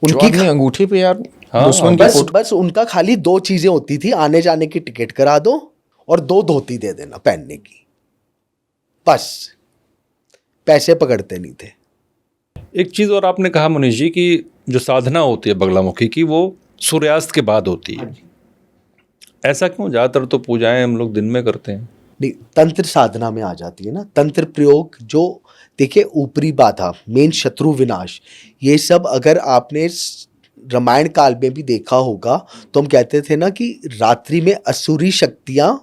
जो आदमी अंगूठी पे यार हाँ, दुश्मन की फोटो। बस उनका खाली 2 चीजें होती थी, आने जाने की टिकट करा दो और 2 धोती दे देना पहनने की, बस। पैसे पकड़ते नहीं थे। एक चीज़ और आपने कहा मनीष जी कि जो साधना होती है बगलामुखी की वो सूर्यास्त के बाद होती है। ऐसा क्यों? ज़्यादातर तो पूजाएं हम लोग दिन में करते हैं। नहीं, तंत्र साधना में आ जाती है ना। तंत्र प्रयोग जो, देखिए, ऊपरी बाधा, मेन शत्रु विनाश, ये सब अगर आपने रामायण काल में भी देखा होगा तो हम कहते थे ना कि रात्रि में असुरी शक्तियां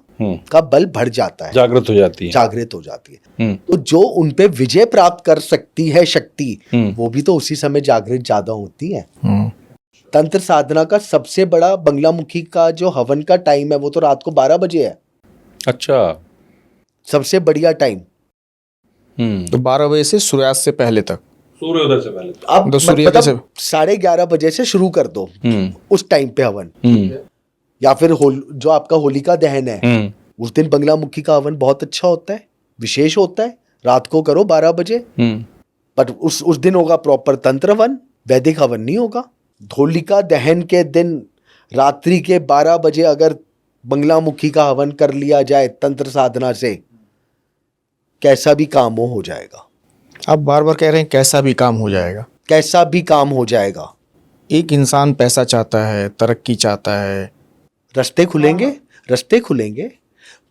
का बल बढ़ जाता है, जागृत हो जाती है, जागृत हो जाती है। तो जो उन पे विजय प्राप्त कर सकती है शक्ति, वो भी तो उसी समय जागृत ज्यादा होती है। तंत्र साधना का सबसे बड़ा बंगलामुखी का जो हवन का टाइम है वो तो रात को 12 बजे है। अच्छा, सबसे बढ़िया टाइम। तो 12 बजे से सूर्यास्त से पहले तक, सूर्योदय से पहले। अब तो सूर्योदय से 11:30 बजे से शुरू कर दो उस टाइम पे हवन। या फिर जो आपका होलिका दहन है, उस दिन बंगलामुखी का हवन बहुत अच्छा होता है, विशेष होता है। रात को करो 12 बजे, पर उस दिन होगा प्रॉपर तंत्र हवन, वैदिक हवन नहीं होगा। होलिका दहन के दिन रात्रि के 12 बजे अगर बंगलामुखी का हवन कर लिया जाए तंत्र साधना से, कैसा भी काम हो जाएगा। आप बार बार कह रहे हैं कैसा भी काम हो जाएगा। कैसा भी काम हो जाएगा। एक इंसान पैसा चाहता है, तरक्की चाहता है, रास्ते खुलेंगे,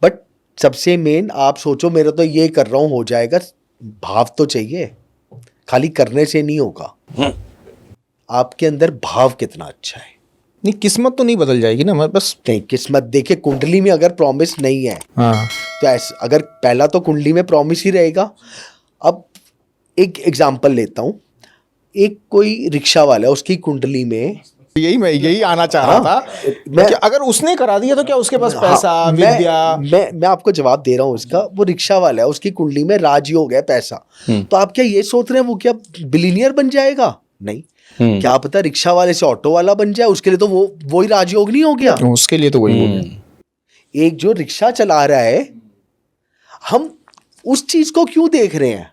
बट सबसे मेन आप सोचो, मेरा तो ये कर रहा हूं हो जाएगा, भाव तो चाहिए। खाली करने से नहीं होगा। आपके अंदर भाव कितना अच्छा है। नहीं, किस्मत तो नहीं बदल जाएगी ना। मैं बस नहीं, किस्मत देखिए, कुंडली में अगर प्रॉमिस नहीं है तो ऐसा, अगर पहला तो कुंडली में प्रॉमिस ही रहेगा। अब एक एग्जांपल लेता हूं, एक कोई रिक्शा वाला है, उसकी कुंडली में, मैं यही आना चाह रहा था कि अगर उसने करा दिया तो क्या उसके पास पैसा, विद्या। मैं आपको जवाब दे रहा हूं इसका। वो रिक्शा वाला है, उसकी कुंडली में राजयोग है, पैसा। तो आप क्या ये सोच रहे हैं वो क्या बिलीनियर बन जाएगा? नहीं, क्या पता रिक्शा वाले से ऑटो वाला बन जाए, उसके लिए तो वो ही राजयोग नहीं हो गया? उसके लिए तो वही हो गया। एक जो रिक्शा चला रहा है, हम उस चीज को क्यों देख रहे हैं?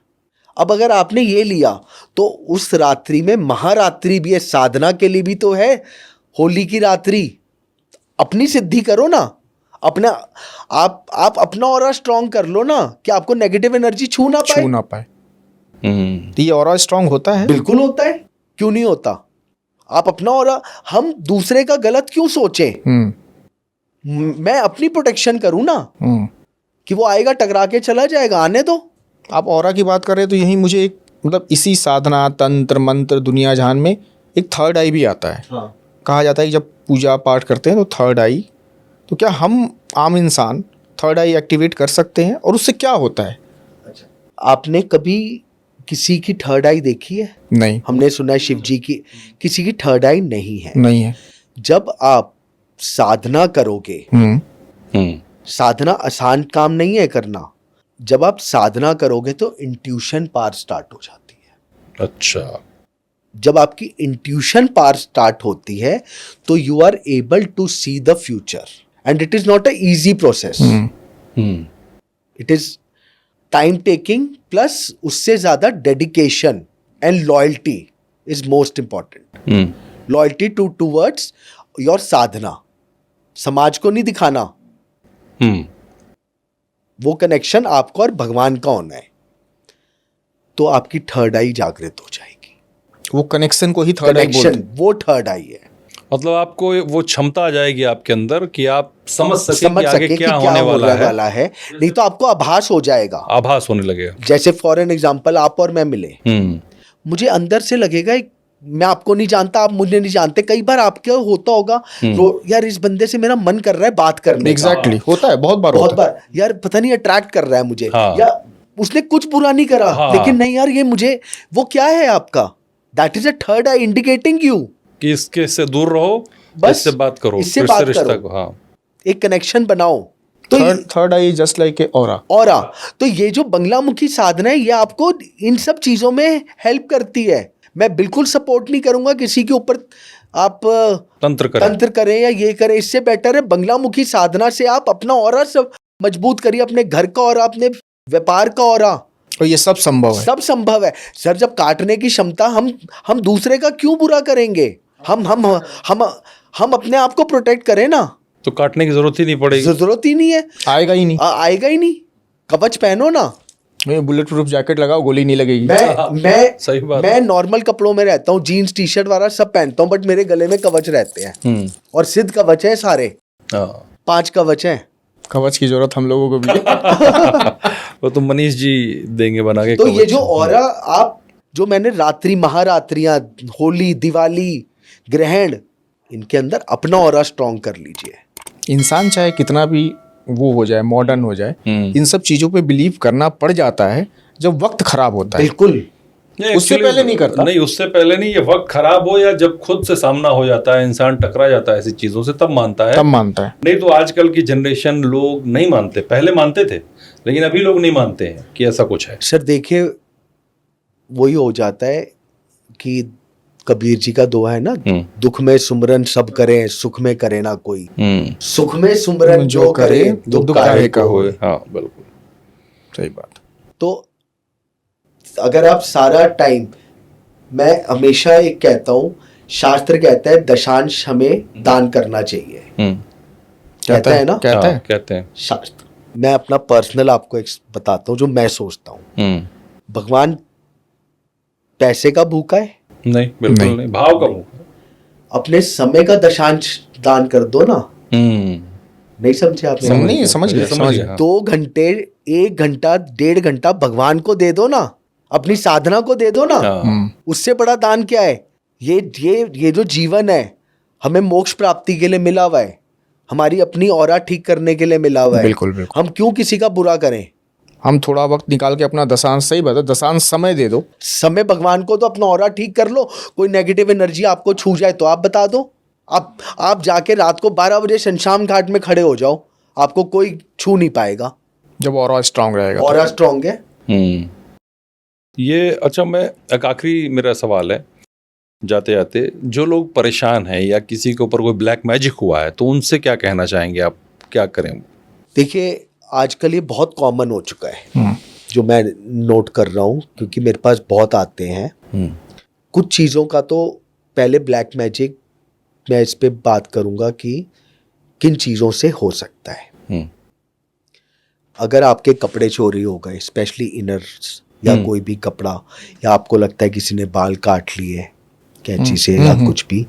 अब अगर आपने ये लिया तो उस रात्रि में महारात्रि भी है, साधना के लिए भी तो है। होली की रात्रि, अपनी सिद्धि करो ना, अपना आप अपना ऑरा स्ट्रांग कर लो ना, कि आपको नेगेटिव एनर्जी छू ना पाए। ये ऑरा स्ट्रांग होता है? बिल्कुल होता है, क्यों नहीं होता? आप अपना ऑरा, हम दूसरे का गलत क्यों सोचें? मैं अपनी प्रोटेक्शन करूं ना, कि वो आएगा टकरा के चला जाएगा, आने दो। आप ऑरा की बात कर रहे हैं तो यही मुझे एक, मतलब इसी साधना, तंत्र, मंत्र, दुनिया जहान में एक थर्ड आई भी आता है। कहा जाता है कि जब पूजा पाठ करते हैं तो थर्ड आई, तो क्या हम आम इंसान थर्ड आई एक्टिवेट कर सकते हैं और उससे क्या होता है? आपने कभी किसी की थर्ड आई देखी है? नहीं। हमने सुना है शिव जी की, किसी की थर्ड आई नहीं है। नहीं है। जब आप साधना करोगे, साधना आसान काम नहीं है करना। जब आप साधना करोगे तो इंट्यूशन पावर स्टार्ट हो जाती है। अच्छा, जब आपकी इंट्यूशन पावर स्टार्ट होती है तो you are able to see the future, and it is not a easy process. It is time taking, plus उससे ज्यादा dedication and loyalty is most important. Loyalty towards your sadhana, समाज को नहीं दिखाना। वो कनेक्शन आपको और भगवान का होना है, तो आपकी थर्ड आई जागृत हो जाएगी। वो कनेक्शन को ही थर्ड आई बोलते हैं। वो थर्ड आई है। मतलब आपको वो क्षमता आ जाएगी आपके अंदर कि आप समझ सके कि आगे क्या होने वाला है। नहीं तो आपको आभास हो जाएगा, आभास होने लगेगा। जैसे फॉर एन एग्जांपल, आप और मैं मिले, मुझे अंदर से लगेगा मैं आपको नहीं जानता, आप मुझे नहीं जानते। कई बार आपके होता होगा तो यार इस बंदे से मेरा मन कर रहा है बात करने का। एग्जैक्टली, होता है, बहुत बार यार पता नहीं अट्रैक्ट कर रहा है मुझे, या उसने कुछ बुरा नहीं करा, लेकिन नहीं यार ये मुझे, वो क्या है आपका? That is a third I indicating you कि इसके से दूर रहो, बस इससे बात करो, इससे बात करो, एक कनेक्शन बनाओ। तो third I just like a aura. तो ये जो बंगलामुखी साधना है, ये आपको इन सब चीजों में हेल्प करती है। मैं बिल्कुल सपोर्ट नहीं करूंगा किसी के ऊपर आप तंत्र करें या ये करें। इससे बेटर है बंगलामुखी साधना से आप अपना ऑरा सब मजबूत करिए अपने घर का और अपने व्यापार का ऑरा। और ये सब संभव है। सब संभव है सर। जब काटने की क्षमता, हम दूसरे का क्यों बुरा करेंगे? हम अपने आप को प्रोटेक्ट करें ना, तो काटने की जरूरत ही नहीं पड़ेगी। जरूरत ही नहीं है, आएगा ही नहीं। आएगा ही नहीं। कवच पहनो ना। बुलेट प्रूफ जैकेट लगाओ, गोली नहीं लगेगी। सही बात। मैं नॉर्मल कपड़ों में रहता हूँ, जीन्स टी शर्ट वाला सब पहनता हूँ, बट मेरे गले में कवच रहते हैं और सिद्ध कवच है सारे। 5 कवच हैं। कवच की जरूरत हम लोगों को भी वो तो मनीष जी देंगे बना के। तो ये जो ऑरा, आप जो मैंने रात्रि, महारात्रियां, होली, दिवाली, ग्रहण, इनके अंदर अपना ऑरा स्ट्रॉन्ग कर लीजिए। इंसान चाहे कितना भी वो हो जाए, मॉडर्न हो जाए, इन सब चीजों पे बिलीव करना पड़ जाता है जब वक्त खराब होता है। बिल्कुल। उससे पहले नहीं करता। नहीं, उससे पहले नहीं। ये वक्त खराब हो या जब खुद से सामना हो जाता है, इंसान टकरा जाता है ऐसी चीजों से, तब मानता है। नहीं तो आजकल की जनरेशन लोग नहीं मानते। पहले मानते थे, लेकिन अभी लोग नहीं मानते हैं कि ऐसा कुछ है। सर देखिए, वही हो जाता है कि कबीर जी का दोहा है ना, दुख में सुमरन सब करे, सुख में करे ना कोई। सुख में सुमरन जो करे, दुख काहे का होए। हाँ बिल्कुल सही बात। तो अगर आप सारा टाइम, मैं हमेशा एक कहता हूँ, शास्त्र कहता है दशांश हमें दान करना चाहिए। कहता है ना, कहते हैं शास्त्र। मैं अपना पर्सनल आपको एक बताता हूँ जो मैं सोचता हूँ। भगवान पैसे का भूखा है? नहीं, बिल्कुल नहीं। भाव का भूखा। अपने समय का दशांश दान कर दो ना। नहीं समझे आप? नहीं समझ गया। 2 घंटे, 1 घंटा, 1.5 घंटा भगवान को दे दो ना, अपनी साधना को दे दो ना। उससे बड़ा दान क्या है? ये जो जीवन है हमें मोक्ष प्राप्ति के लिए मिला हुआ है, हमारी अपनी ऑरा ठीक करने के लिए मिला हुआ है। बिल्कुल। हम क्यों किसी का बुरा करें? हम थोड़ा वक्त निकाल के अपना दशांश, सही बात है, दशांश समय दे दो। समय भगवान को, तो अपना ऑरा ठीक कर लो। कोई नेगेटिव एनर्जी आपको छू जाए तो आप बता दो। आप जाके रात को 12 बजे शमशान घाट में खड़े हो जाओ, आपको कोई छू नहीं पाएगा जब ऑरा स्ट्रांग रहेगा। ऑरा स्ट्रांग है। ये अच्छा, मैं एक आखिरी मेरा सवाल है, जाते जाते, जो लोग परेशान हैं या किसी के ऊपर कोई ब्लैक मैजिक हुआ है, तो उनसे क्या कहना चाहेंगे आप? क्या करें? देखिए, आजकल ये बहुत कॉमन हो चुका है, जो मैं नोट कर रहा हूँ, क्योंकि मेरे पास बहुत आते हैं। कुछ चीज़ों का तो पहले ब्लैक मैजिक, मैं इस पे बात करूँगा कि किन चीज़ों से हो सकता है। अगर आपके कपड़े चोरी हो गए, स्पेशली इनर्स, या कोई भी कपड़ा, या आपको लगता है किसी ने बाल काट लिए कैंची से या कुछ भी,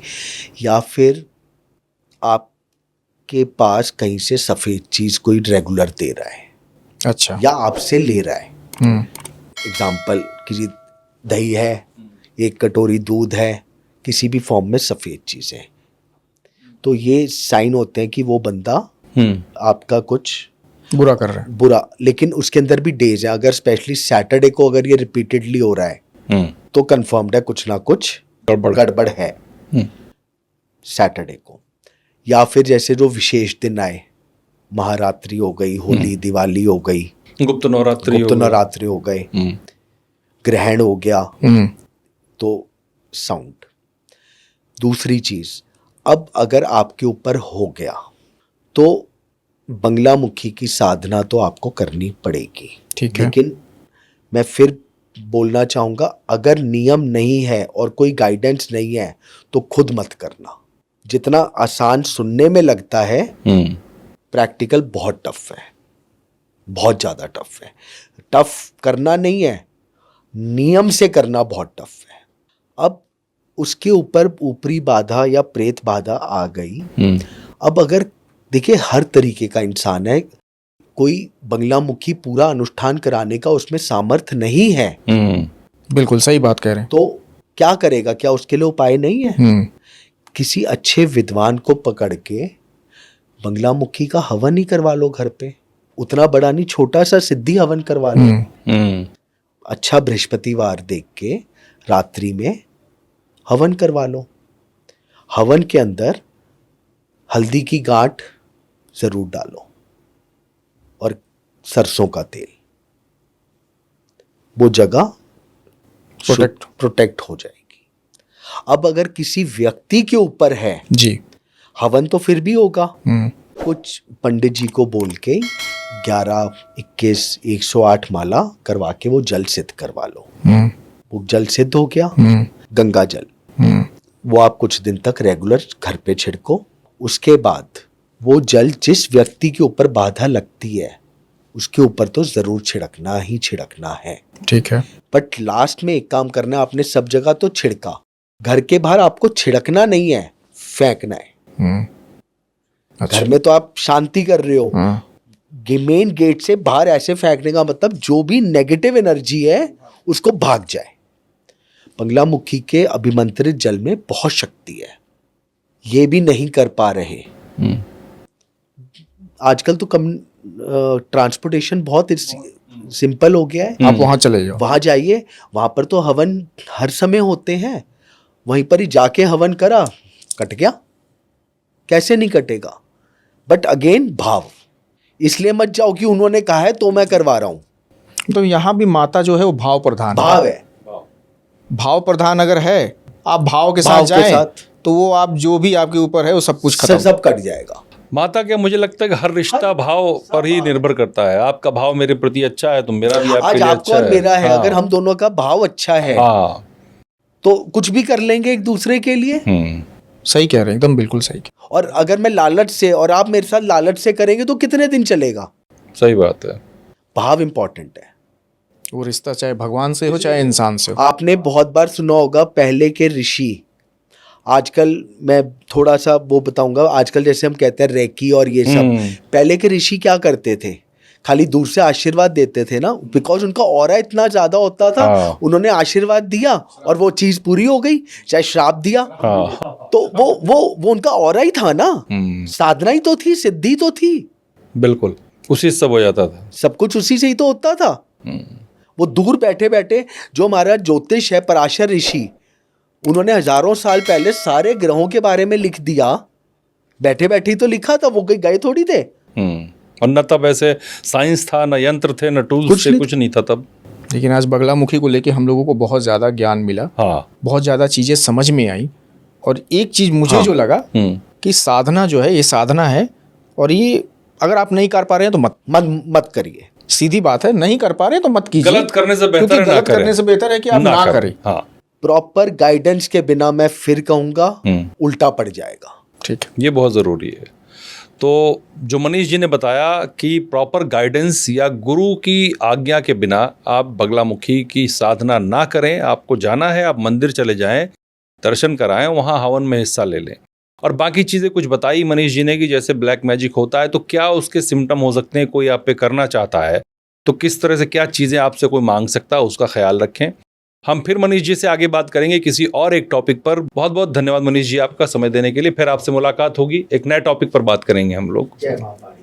या फिर आपके पास कहीं से सफ़ेद चीज़ कोई रेगुलर दे रहा है, अच्छा, या आपसे ले रहा है। एग्जाम्पल, किसी दही है, 1 कटोरी दूध है, किसी भी फॉर्म में सफ़ेद चीज़ है, तो ये साइन होते हैं कि वो बंदा आपका कुछ बुरा कर रहा है। बुरा, लेकिन उसके अंदर भी डेज है। अगर स्पेशली सैटरडे को अगर ये रिपीटेडली हो रहा है तो कंफर्म्ड है कुछ ना कुछ गड़बड़ है सैटरडे को। या फिर जैसे जो विशेष दिन आए, महारात्रि हो गई, होली, दिवाली हो गई, गुप्त नवरात्रि हो गए, ग्रहण हो गया, तो साउंड। दूसरी चीज, अब अगर आपके ऊपर हो गया तो बंगला मुखी की साधना तो आपको करनी पड़ेगी, ठीक है। लेकिन मैं फिर बोलना चाहूँगा, अगर नियम नहीं है और कोई गाइडेंस नहीं है तो खुद मत करना। जितना आसान सुनने में लगता है, प्रैक्टिकल बहुत टफ है, बहुत ज़्यादा टफ है। टफ करना नहीं है, नियम से करना बहुत टफ है। अब उसके ऊपर ऊपरी बाधा या प्रेत बाधा आ गई। अब अगर देखिए, हर तरीके का इंसान है, कोई बंगला मुखी पूरा अनुष्ठान कराने का उसमें सामर्थ्य नहीं है। बिल्कुल सही बात कह रहे हैं। तो क्या करेगा? क्या उसके लिए उपाय नहीं है? किसी अच्छे विद्वान को पकड़ के बंगला मुखी का हवन ही करवा लो घर पे। उतना बड़ा नहीं, छोटा सा सिद्धि हवन करवा लो। अच्छा बृहस्पतिवार देख के रात्रि में हवन करवा लो। हवन के अंदर हल्दी की गांठ जरूर डालो और सरसों का तेल, वो जगह प्रोटेक्ट हो जाएगी। अब अगर किसी व्यक्ति के ऊपर है जी, हवन तो फिर भी होगा। कुछ पंडित जी को बोल के 11, 21, 108 माला करवा के वो जल सिद्ध करवा लो। वो जल सिद्ध हो गया, गंगा जल, वो आप कुछ दिन तक रेगुलर घर पे छिड़को। उसके बाद वो जल जिस व्यक्ति के ऊपर बाधा लगती है उसके ऊपर तो जरूर छिड़कना ही छिड़कना है। ठीक है। बट लास्ट में एक काम करना है, आपने सब जगह तो छिड़का, घर के बाहर आपको छिड़कना नहीं है, फेंकना है। अच्छा। घर में तो आप शांति कर रहे हो, मेन गेट से बाहर ऐसे फेंकने का मतलब जो भी नेगेटिव एनर्जी है उसको भाग जाए। बगलामुखी के अभिमंत्रित जल में बहुत शक्ति है, ये भी नहीं कर पा रहे। आजकल तो ट्रांसपोर्टेशन बहुत सिंपल हो गया है। आप वहां चले जाओ, वहां जाइए, वहां पर तो हवन हर समय होते हैं, वहीं पर ही जाके हवन करा, कट गया, कैसे नहीं कटेगा। बट अगेन भाव, इसलिए मत जाओ कि उन्होंने कहा है तो मैं करवा रहा हूं। तो यहाँ भी माता जो है वो भाव प्रधान भाव है, भाव प्रधान अगर है, आप भाव के साथ जाएं, तो वो आप जो भी आपके ऊपर है वो सब कुछ खत्म, सब कट जाएगा। माता के मुझे लगता है कि हर रिश्ता भाव पर ही निर्भर करता है। आपका भाव मेरे प्रति अच्छा है तो मेरा भी आपके आज लिए आपको अच्छा और है। मेरा है, हाँ। अगर हम दोनों का भाव अच्छा है तो कुछ भी कर लेंगे एक दूसरे के लिए। सही कह रहे हैं, एकदम बिल्कुल सही। और अगर मैं लालच से और आप मेरे साथ लालच से करेंगे तो कितने दिन चलेगा। सही बात है। भाव इंपॉर्टेंट है। वो रिश्ता चाहे भगवान से हो चाहे इंसान से हो। आपने बहुत बार सुना होगा पहले के ऋषि, आजकल मैं थोड़ा सा वो बताऊंगा, आजकल जैसे हम कहते हैं रेकी और ये सब, पहले के ऋषि क्या करते थे, खाली दूर से आशीर्वाद देते थे ना, बिकॉज उनका ऑरा इतना ज्यादा होता था। उन्होंने आशीर्वाद दिया और वो चीज पूरी हो गई, चाहे श्राप दिया। तो वो उनका ऑरा ही था ना, साधना ही तो थी, सिद्धि तो थी, बिल्कुल उसी से सब हो जाता था, सब कुछ उसी से ही तो होता था। वो दूर बैठे बैठे, जो हमारा ज्योतिष है पराशर ऋषि, उन्होंने हजारों साल पहले सारे ग्रहों के बारे में लिख दिया, बैठे बैठे ही तो लिखा था, वो कहीं गए थोड़ी थे। और न तब ऐसे साइंस था, न यंत्र थे, न टूल्स थे, कुछ नहीं था तब। लेकिन आज बगलामुखी को लेके हम लोगों को बहुत ज्यादा ज्ञान मिला, बहुत ज्यादा चीजें समझ में आई। और एक चीज मुझे जो लगा कि साधना जो है, ये साधना है, और ये अगर आप नहीं कर पा रहे हैं तो मत करिए। सीधी बात है, नहीं कर पा रहे तो मत कीजिए। गलत करने से बेहतर है, गलत करने से बेहतर है कि आप ना करें। प्रॉपर गाइडेंस के बिना मैं फिर कहूंगा उल्टा पड़ जाएगा। ठीक, ये बहुत जरूरी है। तो जो मनीष जी ने बताया कि प्रॉपर गाइडेंस या गुरु की आज्ञा के बिना आप बगलामुखी की साधना ना करें। आपको जाना है, आप मंदिर चले जाएं, दर्शन कराएं, वहाँ हवन में हिस्सा ले लें। और बाकी चीज़ें कुछ बताई मनीष जी ने कि जैसे ब्लैक मैजिक होता है तो क्या उसके सिम्टम हो सकते हैं, कोई आप पे करना चाहता है तो किस तरह से क्या चीज़ें आपसे कोई मांग सकता है, उसका ख्याल रखें। हम फिर मनीष जी से आगे बात करेंगे किसी और एक टॉपिक पर। बहुत बहुत धन्यवाद मनीष जी आपका समय देने के लिए। फिर आपसे मुलाकात होगी, एक नए टॉपिक पर बात करेंगे हम लोग। जय माता दी।